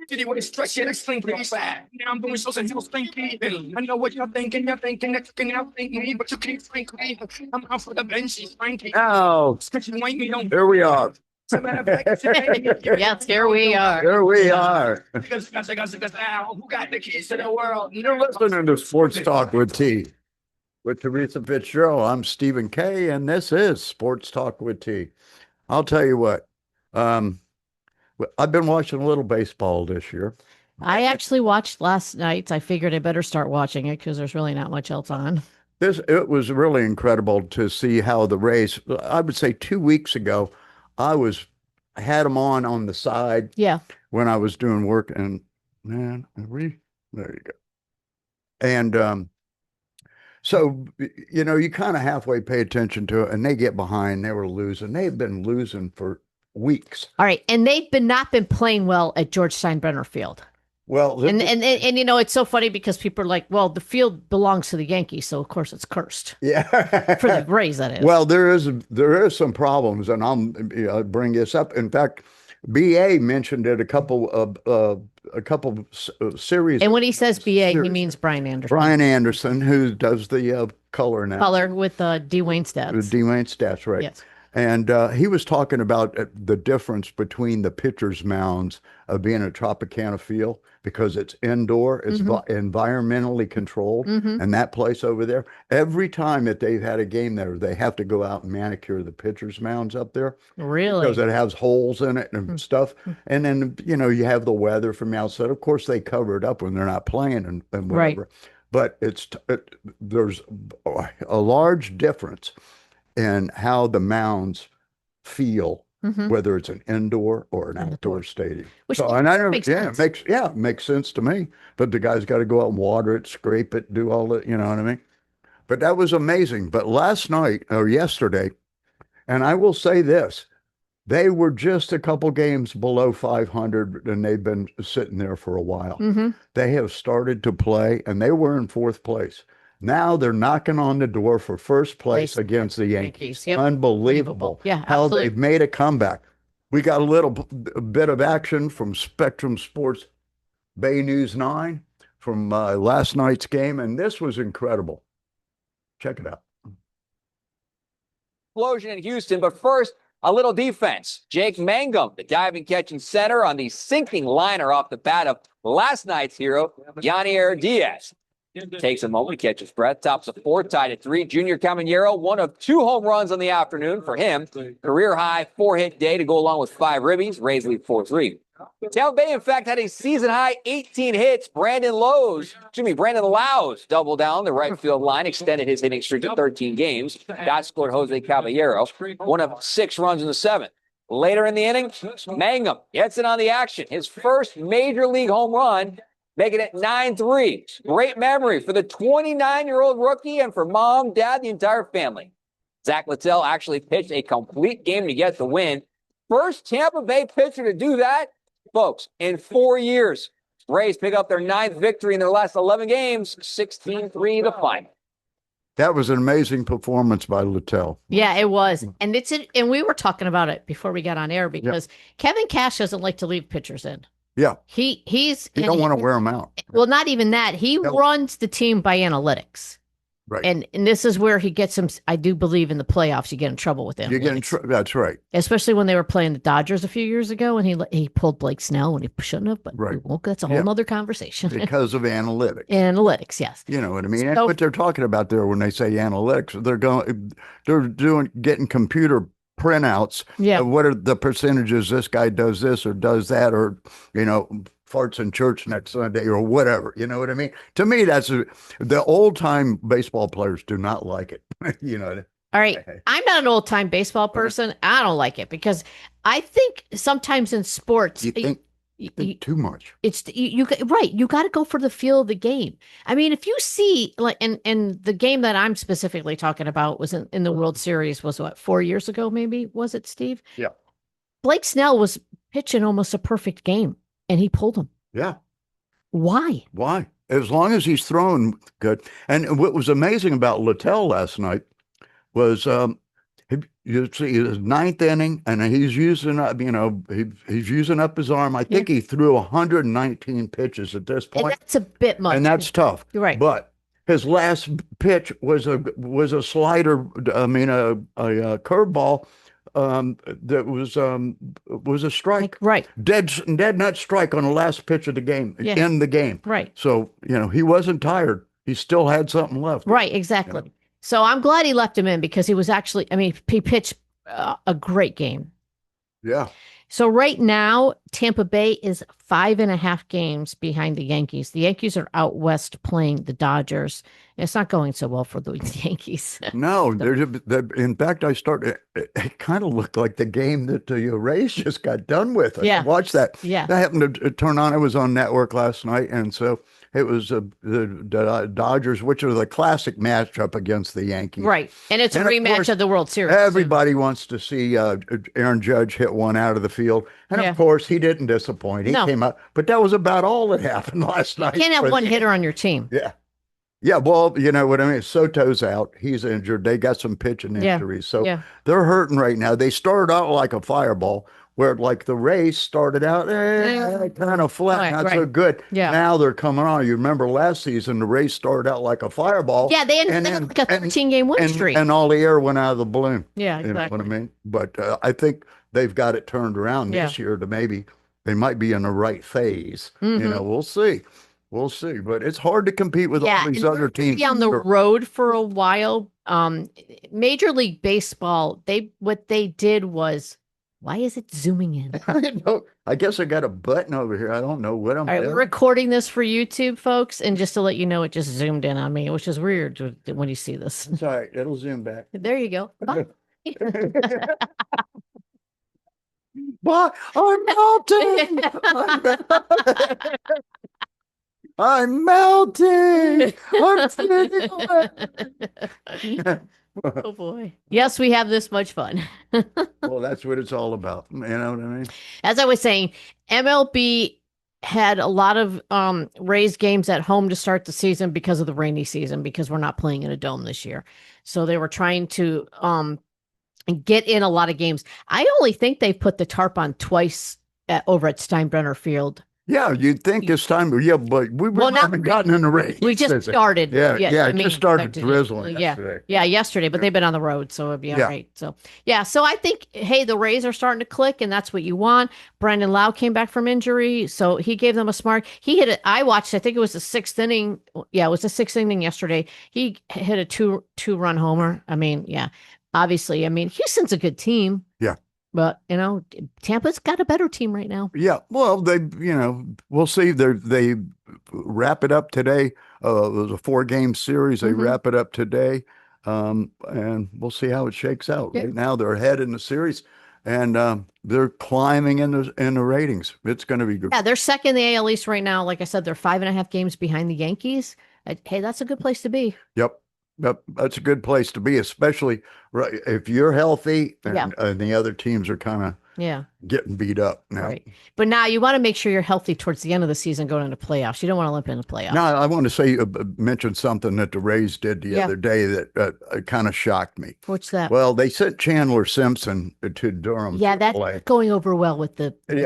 [SPEAKER 5] Did you want to stretch it? Slinky fat. Now I'm doing shows and you slinky. I know what you're thinking. You're thinking that you can outthink me, but you can't slinky. I'm out for the bench. She's Frankie.
[SPEAKER 1] Oh,
[SPEAKER 5] Stretching white me on.
[SPEAKER 1] here we are.
[SPEAKER 2] Yes, here we are.
[SPEAKER 1] Here we are.
[SPEAKER 5] Who got the keys to the world?
[SPEAKER 1] You're listening to Sports Talk with T. With Teresa Fitzgerald, I'm Stephen K, and this is Sports Talk with T. I'll tell you what. I've been watching a little baseball this year.
[SPEAKER 2] I actually watched last night. I figured I better start watching it because there's really not much else on.
[SPEAKER 1] It was really incredible to see how the Rays, I would say 2 weeks ago, I had them on the side.
[SPEAKER 2] Yeah.
[SPEAKER 1] When I was doing work, and man, there you go. And so, you kind of halfway pay attention to it, and they get behind. They were losing. They've been losing for weeks.
[SPEAKER 2] All right. And they've not been playing well at George Steinbrenner Field.
[SPEAKER 1] Well,
[SPEAKER 2] and it's so funny because people are like, well, the field belongs to the Yankees, so of course it's cursed.
[SPEAKER 1] Yeah.
[SPEAKER 2] For the Rays, that is.
[SPEAKER 1] Well, there is some problems, and I'll bring this up. In fact, BA mentioned it a couple series.
[SPEAKER 2] And when he says BA, he means Brian Anderson.
[SPEAKER 1] Brian Anderson, who does the color now.
[SPEAKER 2] Color with D. Wayne Stats.
[SPEAKER 1] D. Wayne Stats, right.
[SPEAKER 2] Yes.
[SPEAKER 1] And he was talking about the difference between the pitcher's mounds of being a Tropicana field because it's indoor, it's environmentally controlled, and that place over there, every time that they've had a game there, they have to go out and manicure the pitcher's mounds up there.
[SPEAKER 2] Really?
[SPEAKER 1] Because it has holes in it and stuff. And then, you have the weather from the outside. Of course, they cover it up when they're not playing and whatever.
[SPEAKER 2] Right.
[SPEAKER 1] But there's a large difference in how the mounds feel, whether it's an indoor or an outdoor stadium. It makes sense to me. But the guy's got to go out and water it, scrape it, do all that, you know what I mean? but that was amazing. But last night or yesterday, and I will say this, they were just a couple games below 500, and they've been sitting there for a while.
[SPEAKER 2] Mm-hmm.
[SPEAKER 1] They have started to play, and they were in fourth place. Now they're knocking on the door for first place against the Yankees.
[SPEAKER 2] Yep.
[SPEAKER 1] Unbelievable.
[SPEAKER 2] Yeah,
[SPEAKER 1] how
[SPEAKER 2] absolutely.
[SPEAKER 1] they've made a comeback. We got a bit of action from Spectrum Sports Bay News 9 from last night's game, and this was incredible. Check it out.
[SPEAKER 6] Explosion in Houston, but first, a little defense. Jake Mangum, the diving catching center on the sinking liner off the bat of last night's hero, Yanier Diaz. Takes a moment to catch his breath, tops a 4, tied at 3. Junior Caminero, one of 2 home runs on the afternoon for him. Career high 4-hit day to go along with 5 ribbies. Rays lead 4-3. Tampa Bay, in fact, had a season-high 18 hits. Brandon Lowe's doubled down the right field line, extended his hitting streak to 13 games. That scored Jose Caballero, one of 6 runs in the 7th. Later in the inning, Mangum gets in on the action. His first major league home run, making it 9-3. Great memory for the 29-year-old rookie and for mom, dad, the entire family. Zach Littell actually pitched a complete game to get the win. First Tampa Bay pitcher to do that, folks, in 4 years. Rays pick up their 9th victory in their last 11 games, 16-3 the final.
[SPEAKER 1] That was an amazing performance by Littell.
[SPEAKER 2] Yeah, it was. And and we were talking about it before we got on air because Kevin Cash doesn't like to leave pitchers in.
[SPEAKER 1] Yeah.
[SPEAKER 2] He
[SPEAKER 1] don't want to wear them out.
[SPEAKER 2] Well, not even that. He runs the team by analytics.
[SPEAKER 1] Right.
[SPEAKER 2] And this is where he gets him. I do believe in the playoffs, you get in trouble with him.
[SPEAKER 1] You get in that's right.
[SPEAKER 2] Especially when they were playing the Dodgers a few years ago, and he pulled Blake Snell when he shouldn't have. But that's a whole nother conversation.
[SPEAKER 1] Because of analytics.
[SPEAKER 2] Analytics, yes.
[SPEAKER 1] You know what I mean? And what they're talking about there when they say analytics, they're getting computer printouts.
[SPEAKER 2] Yeah.
[SPEAKER 1] Of what are the percentages? This guy does this or does that, or farts in church next Sunday or whatever. You know what I mean? To me, that's the old time baseball players do not like it.
[SPEAKER 2] All right. I'm not an old time baseball person. I don't like it because I think sometimes in sports,
[SPEAKER 1] you think too much.
[SPEAKER 2] It's you right. You got to go for the feel of the game. I mean, if you see like, and the game that I'm specifically talking about was in the World Series was what, 4 years ago, maybe, was it, Steve?
[SPEAKER 1] Yeah.
[SPEAKER 2] Blake Snell was pitching almost a perfect game. And he pulled him.
[SPEAKER 1] Yeah.
[SPEAKER 2] Why?
[SPEAKER 1] As long as he's throwing good. And what was amazing about Littell last night was you see his 9th inning, and he's using up, he's using up his arm. I think he threw 119 pitches at this point.
[SPEAKER 2] And that's a bit much.
[SPEAKER 1] And that's tough.
[SPEAKER 2] You're right.
[SPEAKER 1] But his last pitch was a slider. I mean, a curveball. That was a strike,
[SPEAKER 2] right?
[SPEAKER 1] Dead nut strike on the last pitch of the game, in the game,
[SPEAKER 2] right?
[SPEAKER 1] So he wasn't tired; he still had something left,
[SPEAKER 2] right? Exactly. So I'm glad he left him in because he was actually, he pitched a great game.
[SPEAKER 1] Yeah.
[SPEAKER 2] So right now, Tampa Bay is 5.5 games behind the Yankees. The Yankees are out west playing the Dodgers. It's not going so well for the Yankees.
[SPEAKER 1] No, in fact, it kind of looked like the game that the Rays just got done with.
[SPEAKER 2] Yeah.
[SPEAKER 1] Watch that.
[SPEAKER 2] Yeah.
[SPEAKER 1] I happened to turn on. It was on network last night. And so it was the Dodgers, which are the classic matchup against the Yankees.
[SPEAKER 2] Right. And it's a rematch of the World Series.
[SPEAKER 1] Everybody wants to see Aaron Judge hit one out of the field. And of course, he didn't disappoint. He came out. But that was about all that happened last night.
[SPEAKER 2] You can't have one hitter on your team.
[SPEAKER 1] Yeah. Yeah, well, you know what I mean? Soto's out. He's injured. They got some pitching injuries. So they're hurting right now. They started out like a fireball, where like the Rays started out kind of flat, not so good.
[SPEAKER 2] Yeah.
[SPEAKER 1] Now they're coming on. You remember last season, the Rays started out like a fireball.
[SPEAKER 2] Yeah, they ended like a 13-game win streak.
[SPEAKER 1] And all the air went out of the balloon.
[SPEAKER 2] Yeah, exactly.
[SPEAKER 1] You know what I mean? But I think they've got it turned around this year to maybe they might be in the right phase.
[SPEAKER 2] Mm-hmm.
[SPEAKER 1] We'll see. We'll see, but it's hard to compete with all these other teams.
[SPEAKER 2] On the road for a while. Major League Baseball, what they did was, why is it zooming in?
[SPEAKER 1] I guess I got a button over here. I don't know what I'm.
[SPEAKER 2] All right, we're recording this for YouTube, folks, and just to let you know, it just zoomed in on me, which is weird when you see this.
[SPEAKER 1] It's all right. It'll zoom back.
[SPEAKER 2] There you go. Bye.
[SPEAKER 1] But I'm melting. I'm melting. I'm fading away.
[SPEAKER 2] Oh boy. Yes, we have this much fun.
[SPEAKER 1] Well, that's what it's all about. You know what I mean?
[SPEAKER 2] As I was saying, MLB had a lot of Rays games at home to start the season because of the rainy season, because we're not playing in a dome this year. So they were trying to get in a lot of games. I only think they've put the tarp on twice over at Steinbrenner Field.
[SPEAKER 1] Yeah, you'd think it's time, but we really haven't gotten in the race.
[SPEAKER 2] We just started.
[SPEAKER 1] Yeah,
[SPEAKER 2] I
[SPEAKER 1] it
[SPEAKER 2] mean,
[SPEAKER 1] just started drizzling
[SPEAKER 2] yeah,
[SPEAKER 1] yesterday.
[SPEAKER 2] yeah, yesterday, but they've been on the road, so it'd be all
[SPEAKER 1] Yeah.
[SPEAKER 2] right. So, yeah, so I think, hey, the Rays are starting to click, and that's what you want. Brandon Lau came back from injury, so he gave them a smart. He hit it. I watched. I think it was the sixth inning. Yeah, it was the sixth inning yesterday. He hit a two-run homer. I mean, yeah, obviously. I mean, Houston's a good team.
[SPEAKER 1] Yeah.
[SPEAKER 2] But, Tampa's got a better team right now.
[SPEAKER 1] Yeah, well, we'll see. They wrap it up today. It was a 4-game series. They wrap it up today, and we'll see how it shakes out.
[SPEAKER 2] Yeah.
[SPEAKER 1] Right now, they're ahead in the series, and they're climbing in the ratings. It's going to be good.
[SPEAKER 2] Yeah, they're second in the AL East right now. Like I said, they're 5.5 games behind the Yankees. Hey, that's a good place to be.
[SPEAKER 1] Yep. That's a good place to be, especially if you're healthy and the other teams are kind of getting beat up now.
[SPEAKER 2] Right. But now you want to make sure you're healthy towards the end of the season going into playoffs. You don't want to limp into playoffs.
[SPEAKER 1] Now, I want to say, mention something that the Rays did the other day that kind of shocked me.
[SPEAKER 2] What's that?
[SPEAKER 1] Well, they sent Chandler Simpson to Durham.
[SPEAKER 2] Yeah,
[SPEAKER 1] to
[SPEAKER 2] that's
[SPEAKER 1] play.
[SPEAKER 2] going over well with the
[SPEAKER 1] But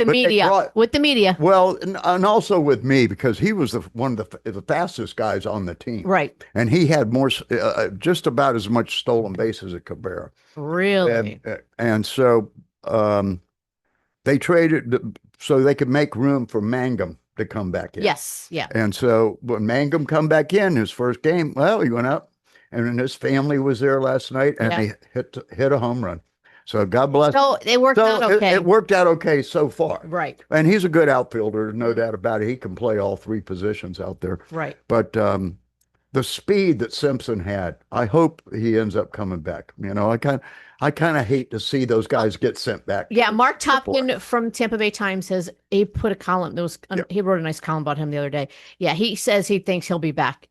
[SPEAKER 2] media. With the media.
[SPEAKER 1] Well, and also with me, because he was one of the fastest guys on the team.
[SPEAKER 2] Right.
[SPEAKER 1] And he had more, just about as much stolen bases as Cabrera.
[SPEAKER 2] Really?
[SPEAKER 1] And so they traded so they could make room for Mangum to come back in.
[SPEAKER 2] Yes. Yeah.
[SPEAKER 1] And so when Mangum come back in his first game, well, he went up, and his family was there last night, and they hit a home run. So God bless.
[SPEAKER 2] So it worked out okay.
[SPEAKER 1] It worked out okay so far.
[SPEAKER 2] Right.
[SPEAKER 1] And he's a good outfielder, no doubt about it. He can play all 3 positions out there.
[SPEAKER 2] Right.
[SPEAKER 1] But the speed that Simpson had, I hope he ends up coming back. I kind of hate to see those guys get sent back.
[SPEAKER 2] Yeah, Mark Topkin from Tampa Bay Times he put a column. He wrote a nice column about him the other day. Yeah, he says he thinks he'll be back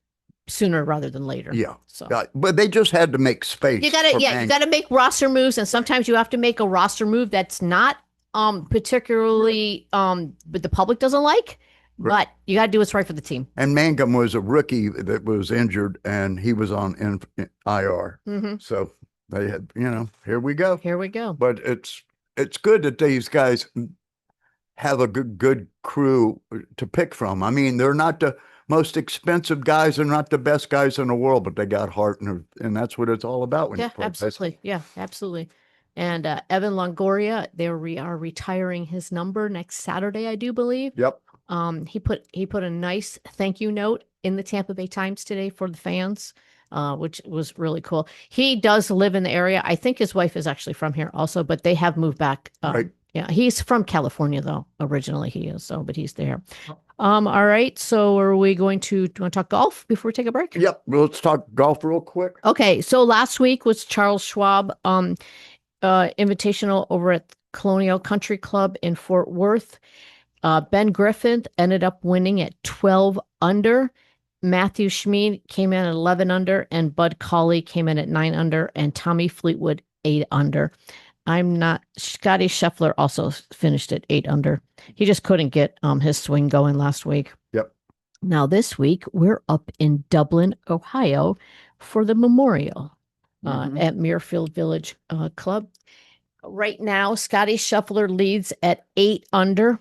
[SPEAKER 2] sooner rather than later.
[SPEAKER 1] Yeah.
[SPEAKER 2] So,
[SPEAKER 1] but they just had to make space.
[SPEAKER 2] You gotta make roster moves, and sometimes you have to make a roster move that's not particularly but the public doesn't like. But you got to do what's right for the team.
[SPEAKER 1] And Mangum was a rookie that was injured, and he was on IR. So they had, here we go.
[SPEAKER 2] Here we go.
[SPEAKER 1] But it's good that these guys have a good crew to pick from. I mean, they're not the most expensive guys. They're not the best guys in the world, but they got heart, and that's what it's all about. When you play
[SPEAKER 2] absolutely.
[SPEAKER 1] baseball.
[SPEAKER 2] Yeah, absolutely. And Evan Longoria, they are retiring his number next Saturday, I do believe.
[SPEAKER 1] Yep.
[SPEAKER 2] He put a nice thank you note in the Tampa Bay Times today for the fans, which was really cool. He does live in the area. I think his wife is actually from here also, but they have moved back.
[SPEAKER 1] Right.
[SPEAKER 2] Yeah, he's from California though. Originally he is, but he's there. All right. So do you want to talk golf before we take a break?
[SPEAKER 1] Yep. Well, let's talk golf real quick.
[SPEAKER 2] Okay. So last week was Charles Schwab Invitational over at Colonial Country Club in Fort Worth. Ben Griffin ended up winning at 12 under. Matthew Schmid came in at 11 under, and Bud Cauley came in at 9 under, and Tommy Fleetwood 8 under. Scotty Scheffler also finished at 8 under. He just couldn't get his swing going last week.
[SPEAKER 1] Yep.
[SPEAKER 2] Now this week we're up in Dublin, Ohio for the Memorial at Muirfield Village Club. Right now, Scotty Scheffler leads at 8 under.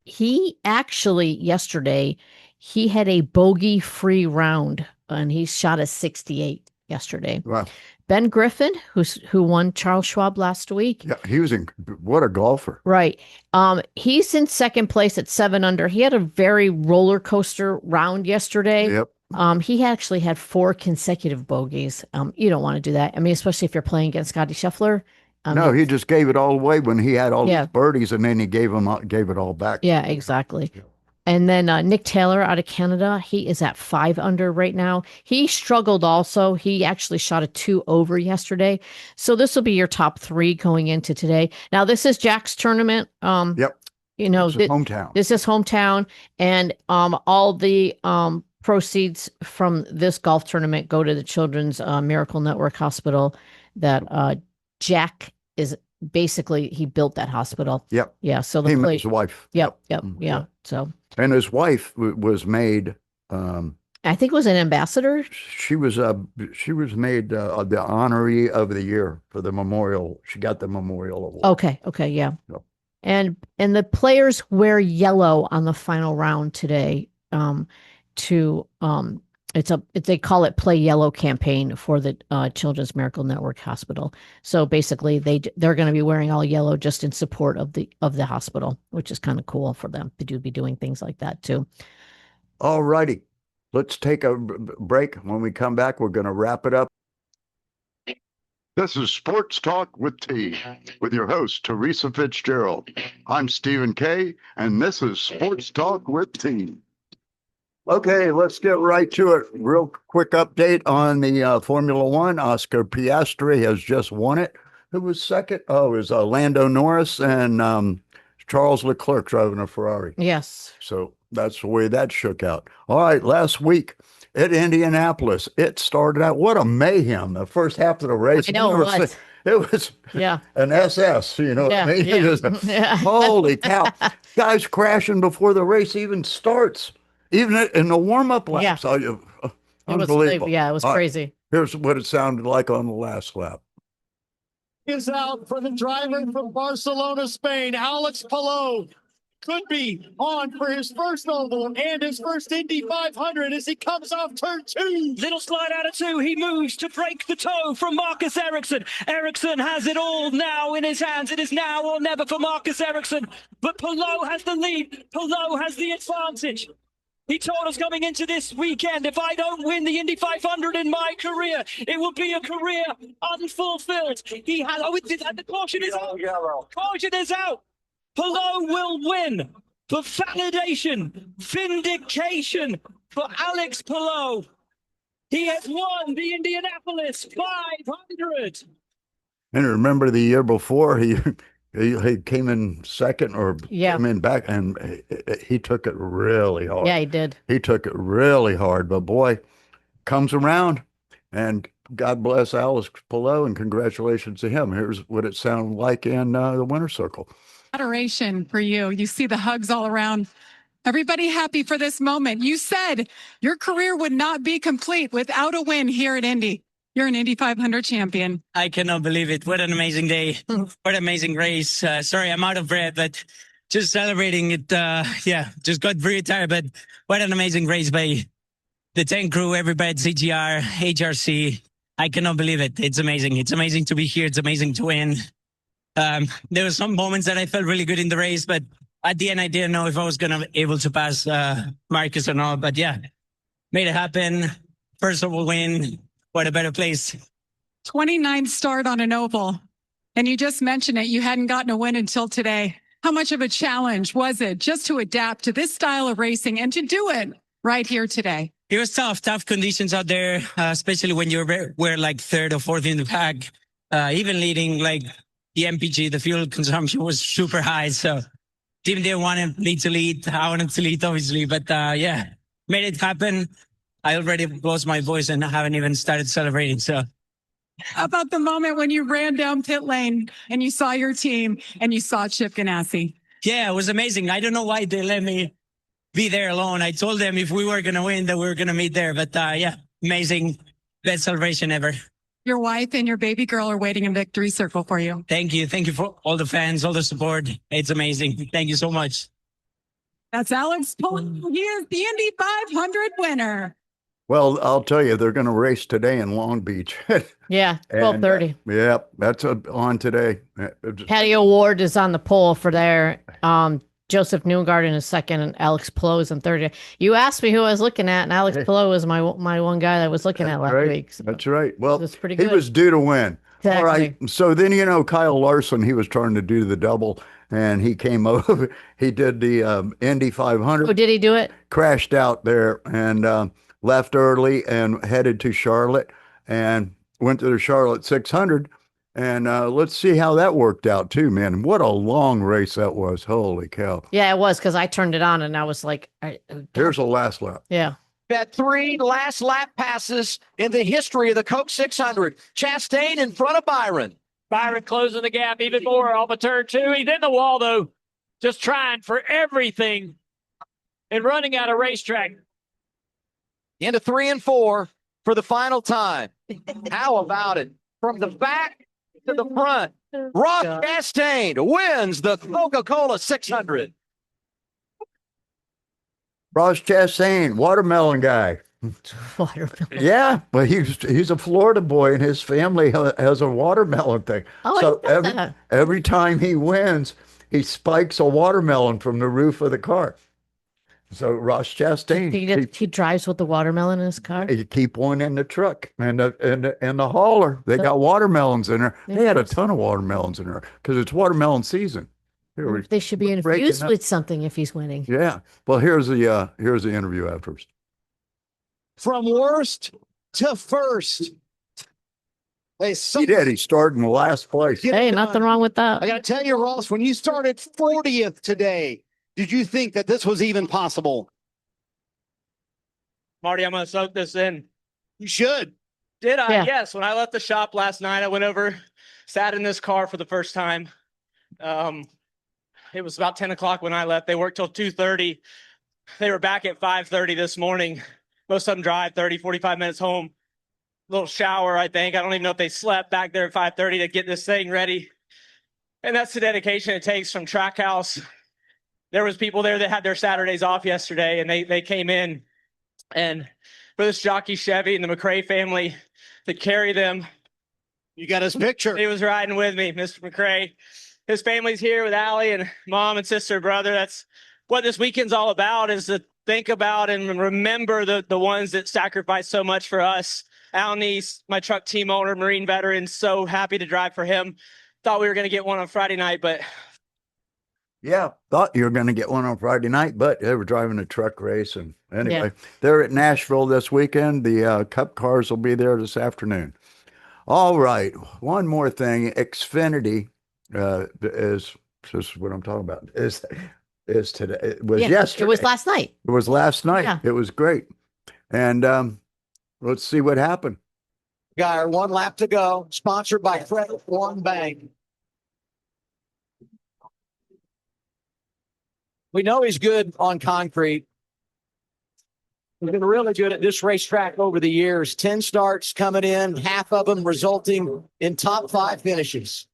[SPEAKER 2] He actually yesterday, he had a bogey-free round, and he shot a 68 yesterday.
[SPEAKER 1] Wow.
[SPEAKER 2] Ben Griffin, who won Charles Schwab last week.
[SPEAKER 1] Yeah, he was what a golfer.
[SPEAKER 2] Right. He's in second place at 7 under. He had a very roller coaster round yesterday.
[SPEAKER 1] Yep.
[SPEAKER 2] He actually had 4 consecutive bogeys. You don't want to do that. I mean, especially if you're playing against Scotty Scheffler.
[SPEAKER 1] No, he just gave it all away when he had all these birdies, and then he gave it all back.
[SPEAKER 2] Yeah, exactly. And then Nick Taylor out of Canada, he is at 5 under right now. He struggled also. He actually shot a 2 over yesterday. So this will be your top 3 going into today. Now, this is Jack's tournament.
[SPEAKER 1] Yep.
[SPEAKER 2] You know,
[SPEAKER 1] It's his hometown.
[SPEAKER 2] this is hometown, and all the proceeds from this golf tournament go to the Children's Miracle Network Hospital that Jack is basically, he built that hospital.
[SPEAKER 1] Yep.
[SPEAKER 2] Yeah. So the
[SPEAKER 1] Him and
[SPEAKER 2] place.
[SPEAKER 1] his wife.
[SPEAKER 2] Yep. Yep.
[SPEAKER 1] Mm,
[SPEAKER 2] Yeah.
[SPEAKER 1] yeah.
[SPEAKER 2] So
[SPEAKER 1] And his wife was made.
[SPEAKER 2] I think it was an ambassador.
[SPEAKER 1] She was made the honoree of the year for the memorial. She got the memorial award.
[SPEAKER 2] Okay. Okay. Yeah.
[SPEAKER 1] Yep.
[SPEAKER 2] And the players wear yellow on the final round today. To they call it Play Yellow campaign for the Children's Miracle Network Hospital. So basically, they're going to be wearing all yellow just in support of the hospital, which is kind of cool for them to be doing things like that too.
[SPEAKER 1] All righty. Let's take a break. When we come back, we're going to wrap it up. This is Sports Talk with T, with your host, Teresa Fitzgerald. I'm Stephen K., and this is Sports Talk with T. Okay, let's get right to it. Real quick update on the Formula One. Oscar Piastri has just won it. Who was second? Oh, it was Lando Norris and Charles Leclerc driving a Ferrari.
[SPEAKER 2] Yes.
[SPEAKER 1] So that's the way that shook out. All right, last week at Indianapolis, it started out, what a mayhem. The first half of the race.
[SPEAKER 2] I know,
[SPEAKER 1] It was
[SPEAKER 2] yeah.
[SPEAKER 1] an SS, you know what I mean?
[SPEAKER 2] Yeah.
[SPEAKER 1] It was
[SPEAKER 2] Yeah.
[SPEAKER 1] holy cow. Guys crashing before the race even starts, even in the warm-up laps.
[SPEAKER 2] Yeah.
[SPEAKER 1] Unbelievable.
[SPEAKER 2] It was crazy.
[SPEAKER 1] Here's what it sounded like on the last lap.
[SPEAKER 7] Is out for the driver from Barcelona, Spain, Alex Palou. Could be on for his first oval and his first Indy 500 as he comes off turn 2.
[SPEAKER 8] Little slide out of 2. He moves to break the toe from Marcus Ericsson. Ericsson has it all now in his hands. It is now or never for Marcus Ericsson. But Palou has the lead. Palou has the advantage. He told us coming into this weekend, if I don't win the Indy 500 in my career, it will be a career unfulfilled. He has, the caution is out. Caution is out. Palou will win. For validation, vindication for Alex Palou. He has won the Indianapolis 500.
[SPEAKER 1] And remember the year before, he came in second or came in back, and he took it really hard.
[SPEAKER 2] Yeah, he did.
[SPEAKER 1] He took it really hard, but boy, comes around, and God bless Alex Palou, and congratulations to him. Here's what it sounded like in the winner's circle.
[SPEAKER 9] Adoration for you. You see the hugs all around. Everybody happy for this moment. You said your career would not be complete without a win here at Indy. You're an Indy 500 champion.
[SPEAKER 8] I cannot believe it. What an amazing day. What an amazing race. Sorry, I'm out of breath, but just celebrating it. Just got very tired, but what an amazing race by the tank crew, everybody at CGR, HRC. I cannot believe it. It's amazing. It's amazing to be here. It's amazing to win. There were some moments that I felt really good in the race, but at the end, I didn't know if I was going to be able to pass Marcus or not. But yeah, made it happen. First of all, win. What a better place.
[SPEAKER 9] 29th start on an oval. And you just mentioned it. You hadn't gotten a win until today. How much of a challenge was it just to adapt to this style of racing and to do it right here today?
[SPEAKER 8] It was tough conditions out there, especially when we're like third or fourth in the pack. Even leading, like the MPG, the fuel consumption was super high. So team didn't want me to lead. I wanted to lead, obviously. But made it happen. I already lost my voice and I haven't even started celebrating. So
[SPEAKER 9] how about the moment when you ran down pit lane and you saw your team and you saw Chip Ganassi?
[SPEAKER 8] Yeah, it was amazing. I don't know why they let me be there alone. I told them if we were going to win that we were going to meet there. But amazing. Best celebration ever.
[SPEAKER 9] Your wife and your baby girl are waiting in victory circle for you.
[SPEAKER 8] Thank you. Thank you for all the fans, all the support. It's amazing. Thank you so much.
[SPEAKER 9] That's Alex Palou. He is the Indy 500 winner.
[SPEAKER 1] Well, I'll tell you, they're going to race today in Long Beach.
[SPEAKER 2] Yeah, 12:30.
[SPEAKER 1] Yeah, that's on today.
[SPEAKER 2] Patty Ward is on the pole for there. Joseph Newgarden is second, and Alex Palou is in third. You asked me who I was looking at, and Alex Palou was my one guy that I was looking at last week. So
[SPEAKER 1] that's right. Well,
[SPEAKER 2] that's pretty good.
[SPEAKER 1] He was due to win.
[SPEAKER 2] Exactly.
[SPEAKER 1] All right. So then, Kyle Larson, he was trying to do the double, and he came over. He did the Indy 500.
[SPEAKER 2] Oh, did he do it?
[SPEAKER 1] Crashed out there and left early and headed to Charlotte and went to the Charlotte 600 And let's see how that worked out too, man. What a long race that was. Holy cow.
[SPEAKER 2] Yeah, it was because I turned it on and I was like,
[SPEAKER 1] Here's the last lap.
[SPEAKER 2] yeah.
[SPEAKER 10] Had 3 last lap passes in the history of the Coke 600. Chastain in front of Byron.
[SPEAKER 8] Byron closing the gap even more off of turn 2. He's in the wall, though, just trying for everything and running out of racetrack.
[SPEAKER 10] Into 3 and 4 for the final time. How about it? From the back to the front, Ross Chastain wins the Coca-Cola 600.
[SPEAKER 1] Ross Chastain, watermelon guy.
[SPEAKER 2] Watermelon.
[SPEAKER 1] Yeah, but he's a Florida boy, and his family has a watermelon thing.
[SPEAKER 2] Oh,
[SPEAKER 1] So
[SPEAKER 2] I didn't know that.
[SPEAKER 1] every time he wins, he spikes a watermelon from the roof of the car. So Ross Chastain,
[SPEAKER 2] He drives with the watermelon in his car.
[SPEAKER 1] you keep one in the truck and the hauler. They got watermelons in there. They had a ton of watermelons in there because it's watermelon season. Here
[SPEAKER 2] They should be
[SPEAKER 1] breaking
[SPEAKER 2] infused
[SPEAKER 1] up.
[SPEAKER 2] with something if he's winning.
[SPEAKER 1] Yeah. Well, here's the interview afterwards.
[SPEAKER 7] From worst to first. Hey,
[SPEAKER 1] He did. He started in last place.
[SPEAKER 2] Hey, nothing wrong with that.
[SPEAKER 7] I got to tell you, Ross, when you started 40th today, did you think that this was even possible?
[SPEAKER 8] Marty, I'm going to soak this in.
[SPEAKER 7] You should.
[SPEAKER 8] Did I?
[SPEAKER 2] Yeah.
[SPEAKER 8] Yes. When I left the shop last night, I went over, sat in this car for the first time. It was about 10 o'clock when I left. They worked till 2:30. They were back at 5:30 this morning. Most of them drive 30, 45 minutes home. Little shower, I think. I don't even know if they slept back there at 5:30 to get this thing ready. And that's the dedication it takes from Trackhouse. There was people there that had their Saturdays off yesterday, and they came in. And for this jockey Chevy and the McRae family to carry them.
[SPEAKER 7] You got his picture.
[SPEAKER 8] He was riding with me, Mr. McRae. His family's here with Allie and mom and sister, brother. That's what this weekend's all about, is to think about and remember the ones that sacrificed so much for us. Al Neese, my truck team owner, Marine veteran, so happy to drive for him. Thought we were going to get one on Friday night, but
[SPEAKER 1] Yeah, thought you were going to get one on Friday night, but they were driving a truck race. And anyway, they're at Nashville this weekend. The Cup cars will be there this afternoon. All right, one more thing. Xfinity is what I'm talking about. Is today? It was yesterday.
[SPEAKER 2] It was last night.
[SPEAKER 1] It was last night.
[SPEAKER 2] Yeah.
[SPEAKER 1] It was great. And let's see what happened.
[SPEAKER 10] Guy, 1 lap to go. Sponsored by Credit One Bank. We know he's good on concrete. He's been really good at this racetrack over the years. 10 starts coming in, half of them resulting in top 5 finishes.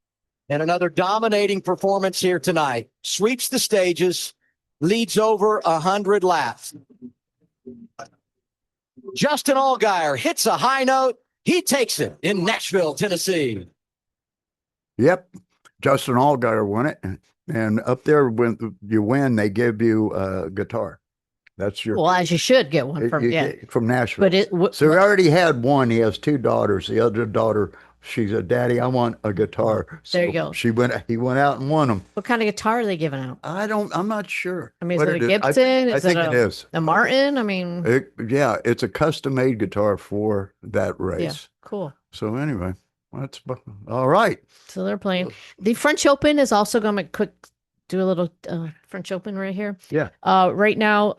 [SPEAKER 10] And another dominating performance here tonight. Sweeps the stages, leads over 100 laps. Justin Allgaier hits a high note. He takes it in Nashville, Tennessee.
[SPEAKER 1] Yep, Justin Allgaier won it. And up there, when you win, they give you a guitar. That's your.
[SPEAKER 2] Well, as you should get one from
[SPEAKER 1] from Nashville.
[SPEAKER 2] But
[SPEAKER 1] so he already had one. He has 2 daughters. The other daughter, she said, "Daddy, I want a guitar." So
[SPEAKER 2] there you go.
[SPEAKER 1] He went out and won them.
[SPEAKER 2] What kind of guitar are they giving out?
[SPEAKER 1] I'm not sure.
[SPEAKER 2] I mean, is
[SPEAKER 1] what
[SPEAKER 2] it a
[SPEAKER 1] is.
[SPEAKER 2] Gibson?
[SPEAKER 1] I think it is.
[SPEAKER 2] A Martin? I mean,
[SPEAKER 1] yeah, it's a custom-made guitar for that race.
[SPEAKER 2] yeah, cool.
[SPEAKER 1] So anyway, that's all right.
[SPEAKER 2] So they're playing. The French Open is also going to do a little French Open right here.
[SPEAKER 1] Yeah.
[SPEAKER 2] Right now,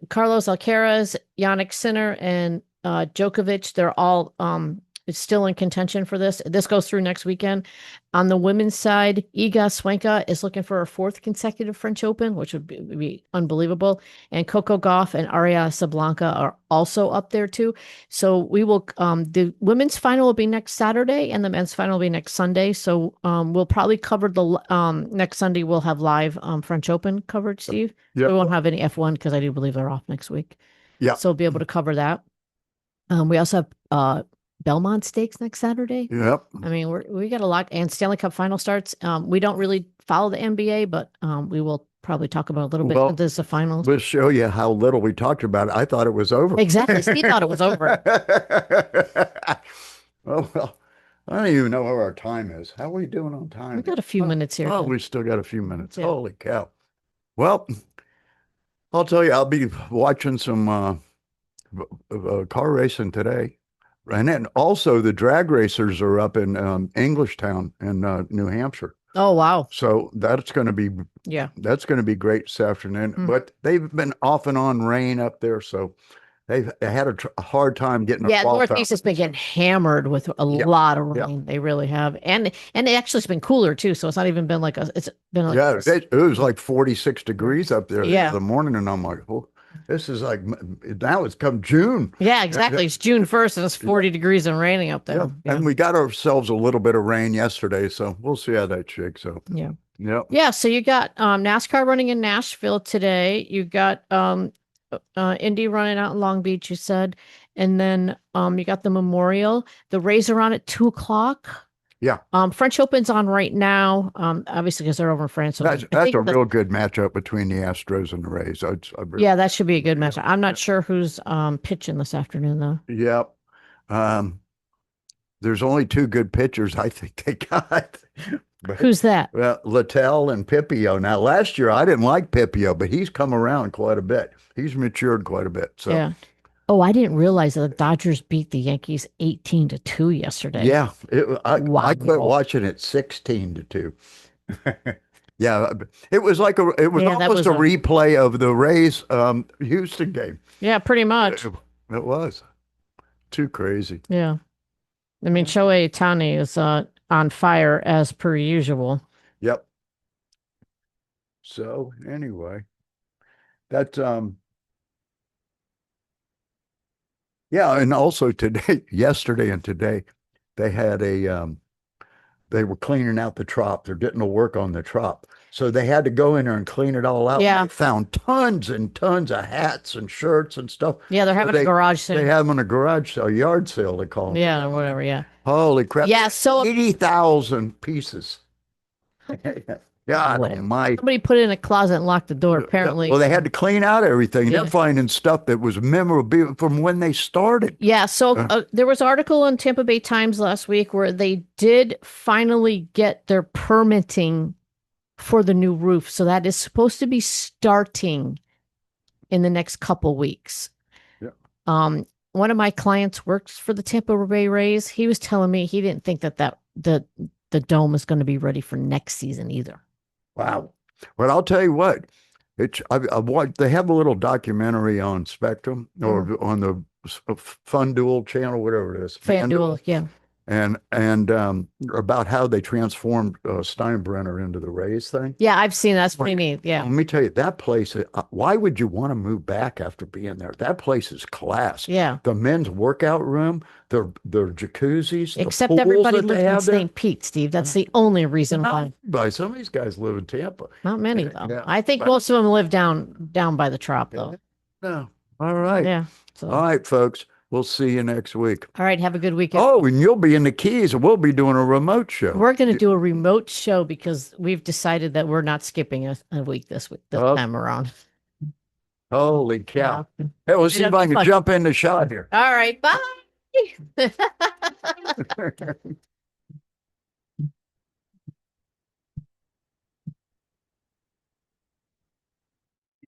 [SPEAKER 2] Carlos Alcaraz, Yannick Sinner, and Djokovic, they're all still in contention for this. This goes through next weekend. On the women's side, Iga Swiatek is looking for her 4th consecutive French Open, which would be unbelievable. And Coco Gauff and Aria Sablanka are also up there too. So we will, the women's final will be next Saturday and the men's final will be next Sunday. So we'll probably cover the, next Sunday we'll have live French Open coverage, Steve.
[SPEAKER 1] Yep.
[SPEAKER 2] So we won't have any F1 because I do believe they're off next week.
[SPEAKER 1] Yeah.
[SPEAKER 2] So we'll be able to cover that. We also have, Belmont Stakes next Saturday.
[SPEAKER 1] Yep.
[SPEAKER 2] I mean, we got a lot, and Stanley Cup final starts. We don't really follow the NBA, but we will probably talk about a little bit.
[SPEAKER 1] Well,
[SPEAKER 2] This is the finals.
[SPEAKER 1] We'll show you how little we talked about it. I thought it was over.
[SPEAKER 2] Exactly. Steve thought it was over.
[SPEAKER 1] Oh, well, I don't even know what our time is. How are we doing on time?
[SPEAKER 2] We got a few minutes here.
[SPEAKER 1] Oh, we still got a few minutes.
[SPEAKER 2] Yeah.
[SPEAKER 1] Holy cow. Well, I'll tell you, I'll be watching some car racing today. And then also the drag racers are up in Englishtown in New Hampshire.
[SPEAKER 2] Oh, wow.
[SPEAKER 1] So that's going to be
[SPEAKER 2] Yeah.
[SPEAKER 1] That's going to be great this afternoon.
[SPEAKER 2] Mm.
[SPEAKER 1] But they've been off and on rain up there, so they've had a hard time getting
[SPEAKER 2] Yeah,
[SPEAKER 1] a fall
[SPEAKER 2] Northeast has been getting hammered with a lot of
[SPEAKER 1] Yeah.
[SPEAKER 2] rain. They really have. And it actually has been cooler too. So it's not even been like it's been like
[SPEAKER 1] Yeah, it was like 46 degrees up there
[SPEAKER 2] Yeah.
[SPEAKER 1] the morning, and I'm like, oh, this is like now it's come June.
[SPEAKER 2] Yeah, exactly. It's June 1st and it's 40 degrees and raining up there.
[SPEAKER 1] Yeah. And we got ourselves a little bit of rain yesterday, so we'll see how that shakes out.
[SPEAKER 2] Yeah.
[SPEAKER 1] Yep.
[SPEAKER 2] Yeah, so you got NASCAR running in Nashville today. You got Indy running out in Long Beach, you said. And then you got the Memorial. The Rays are on at 2:00.
[SPEAKER 1] Yeah.
[SPEAKER 2] French Open's on right now, obviously because they're over in France. So
[SPEAKER 1] That's a real good matchup between the Astros and the Rays.
[SPEAKER 2] Yeah, that should be a good match. I'm not sure who's pitching this afternoon, though.
[SPEAKER 1] Yep. There's only two good pitchers I think they got. But,
[SPEAKER 2] who's that?
[SPEAKER 1] Well, Littell and Pipio. Now, last year I didn't like Pipio, but he's come around quite a bit. He's matured quite a bit. So
[SPEAKER 2] yeah. Oh, I didn't realize that the Dodgers beat the Yankees 18-2 yesterday.
[SPEAKER 1] Yeah,
[SPEAKER 2] Wow.
[SPEAKER 1] I quit watching it 16-2. Yeah, it was like it was almost a replay of the Rays Houston game.
[SPEAKER 2] Yeah, pretty much.
[SPEAKER 1] It was too crazy.
[SPEAKER 2] Yeah, I mean Shohei Ohtani is on fire as per usual.
[SPEAKER 1] Yep. So anyway, that's yeah, and also yesterday and today, they had they were cleaning out the trop. They're getting to work on the trop. So they had to go in there and clean it all out.
[SPEAKER 2] Yeah.
[SPEAKER 1] They found tons and tons of hats and shirts and stuff.
[SPEAKER 2] Yeah, they're having a garage sale.
[SPEAKER 1] They have them in a garage sale, yard sale, they call them.
[SPEAKER 2] Yeah, or whatever, yeah.
[SPEAKER 1] Holy crap.
[SPEAKER 2] Yeah, so
[SPEAKER 1] 80,000 pieces. God almighty.
[SPEAKER 2] Somebody put it in a closet and locked the door, apparently.
[SPEAKER 1] Well, they had to clean out everything.
[SPEAKER 2] Yeah.
[SPEAKER 1] They're finding stuff that was memorable from when they started.
[SPEAKER 2] Yeah, so there was an article in Tampa Bay Times last week where they did finally get their permitting for the new roof. So that is supposed to be starting in the next couple weeks.
[SPEAKER 1] Yeah.
[SPEAKER 2] One of my clients works for the Tampa Bay Rays. He was telling me he didn't think that the dome is going to be ready for next season either.
[SPEAKER 1] Wow. But I'll tell you what, I've watched, they have a little documentary on Spectrum or on the FanDuel channel, whatever it is.
[SPEAKER 2] FanDuel, yeah.
[SPEAKER 1] And about how they transformed Steinbrenner into the Rays thing.
[SPEAKER 2] Yeah, I've seen that. That's pretty neat. Yeah.
[SPEAKER 1] Let me tell you, that place, why would you want to move back after being there? That place is class.
[SPEAKER 2] Yeah.
[SPEAKER 1] The men's workout room, their jacuzzis,
[SPEAKER 2] Except
[SPEAKER 1] the pools
[SPEAKER 2] everybody
[SPEAKER 1] that they
[SPEAKER 2] lives in
[SPEAKER 1] have there.
[SPEAKER 2] St. Pete, Steve. That's the only reason why.
[SPEAKER 1] But some of these guys live in Tampa.
[SPEAKER 2] Not many, though.
[SPEAKER 1] Yeah.
[SPEAKER 2] I think most of them live down by the Trop, though.
[SPEAKER 1] No. All right.
[SPEAKER 2] Yeah. So.
[SPEAKER 1] All right, folks. We'll see you next week.
[SPEAKER 2] All right. Have a good weekend.
[SPEAKER 1] Oh, and you'll be in the Keys, and we'll be doing a remote show.
[SPEAKER 2] We're going to do a remote show because we've decided that we're not skipping a week this time around.
[SPEAKER 1] Holy cow. Yeah. Hey, we'll see if I can jump in the shot here.
[SPEAKER 2] All right. Bye.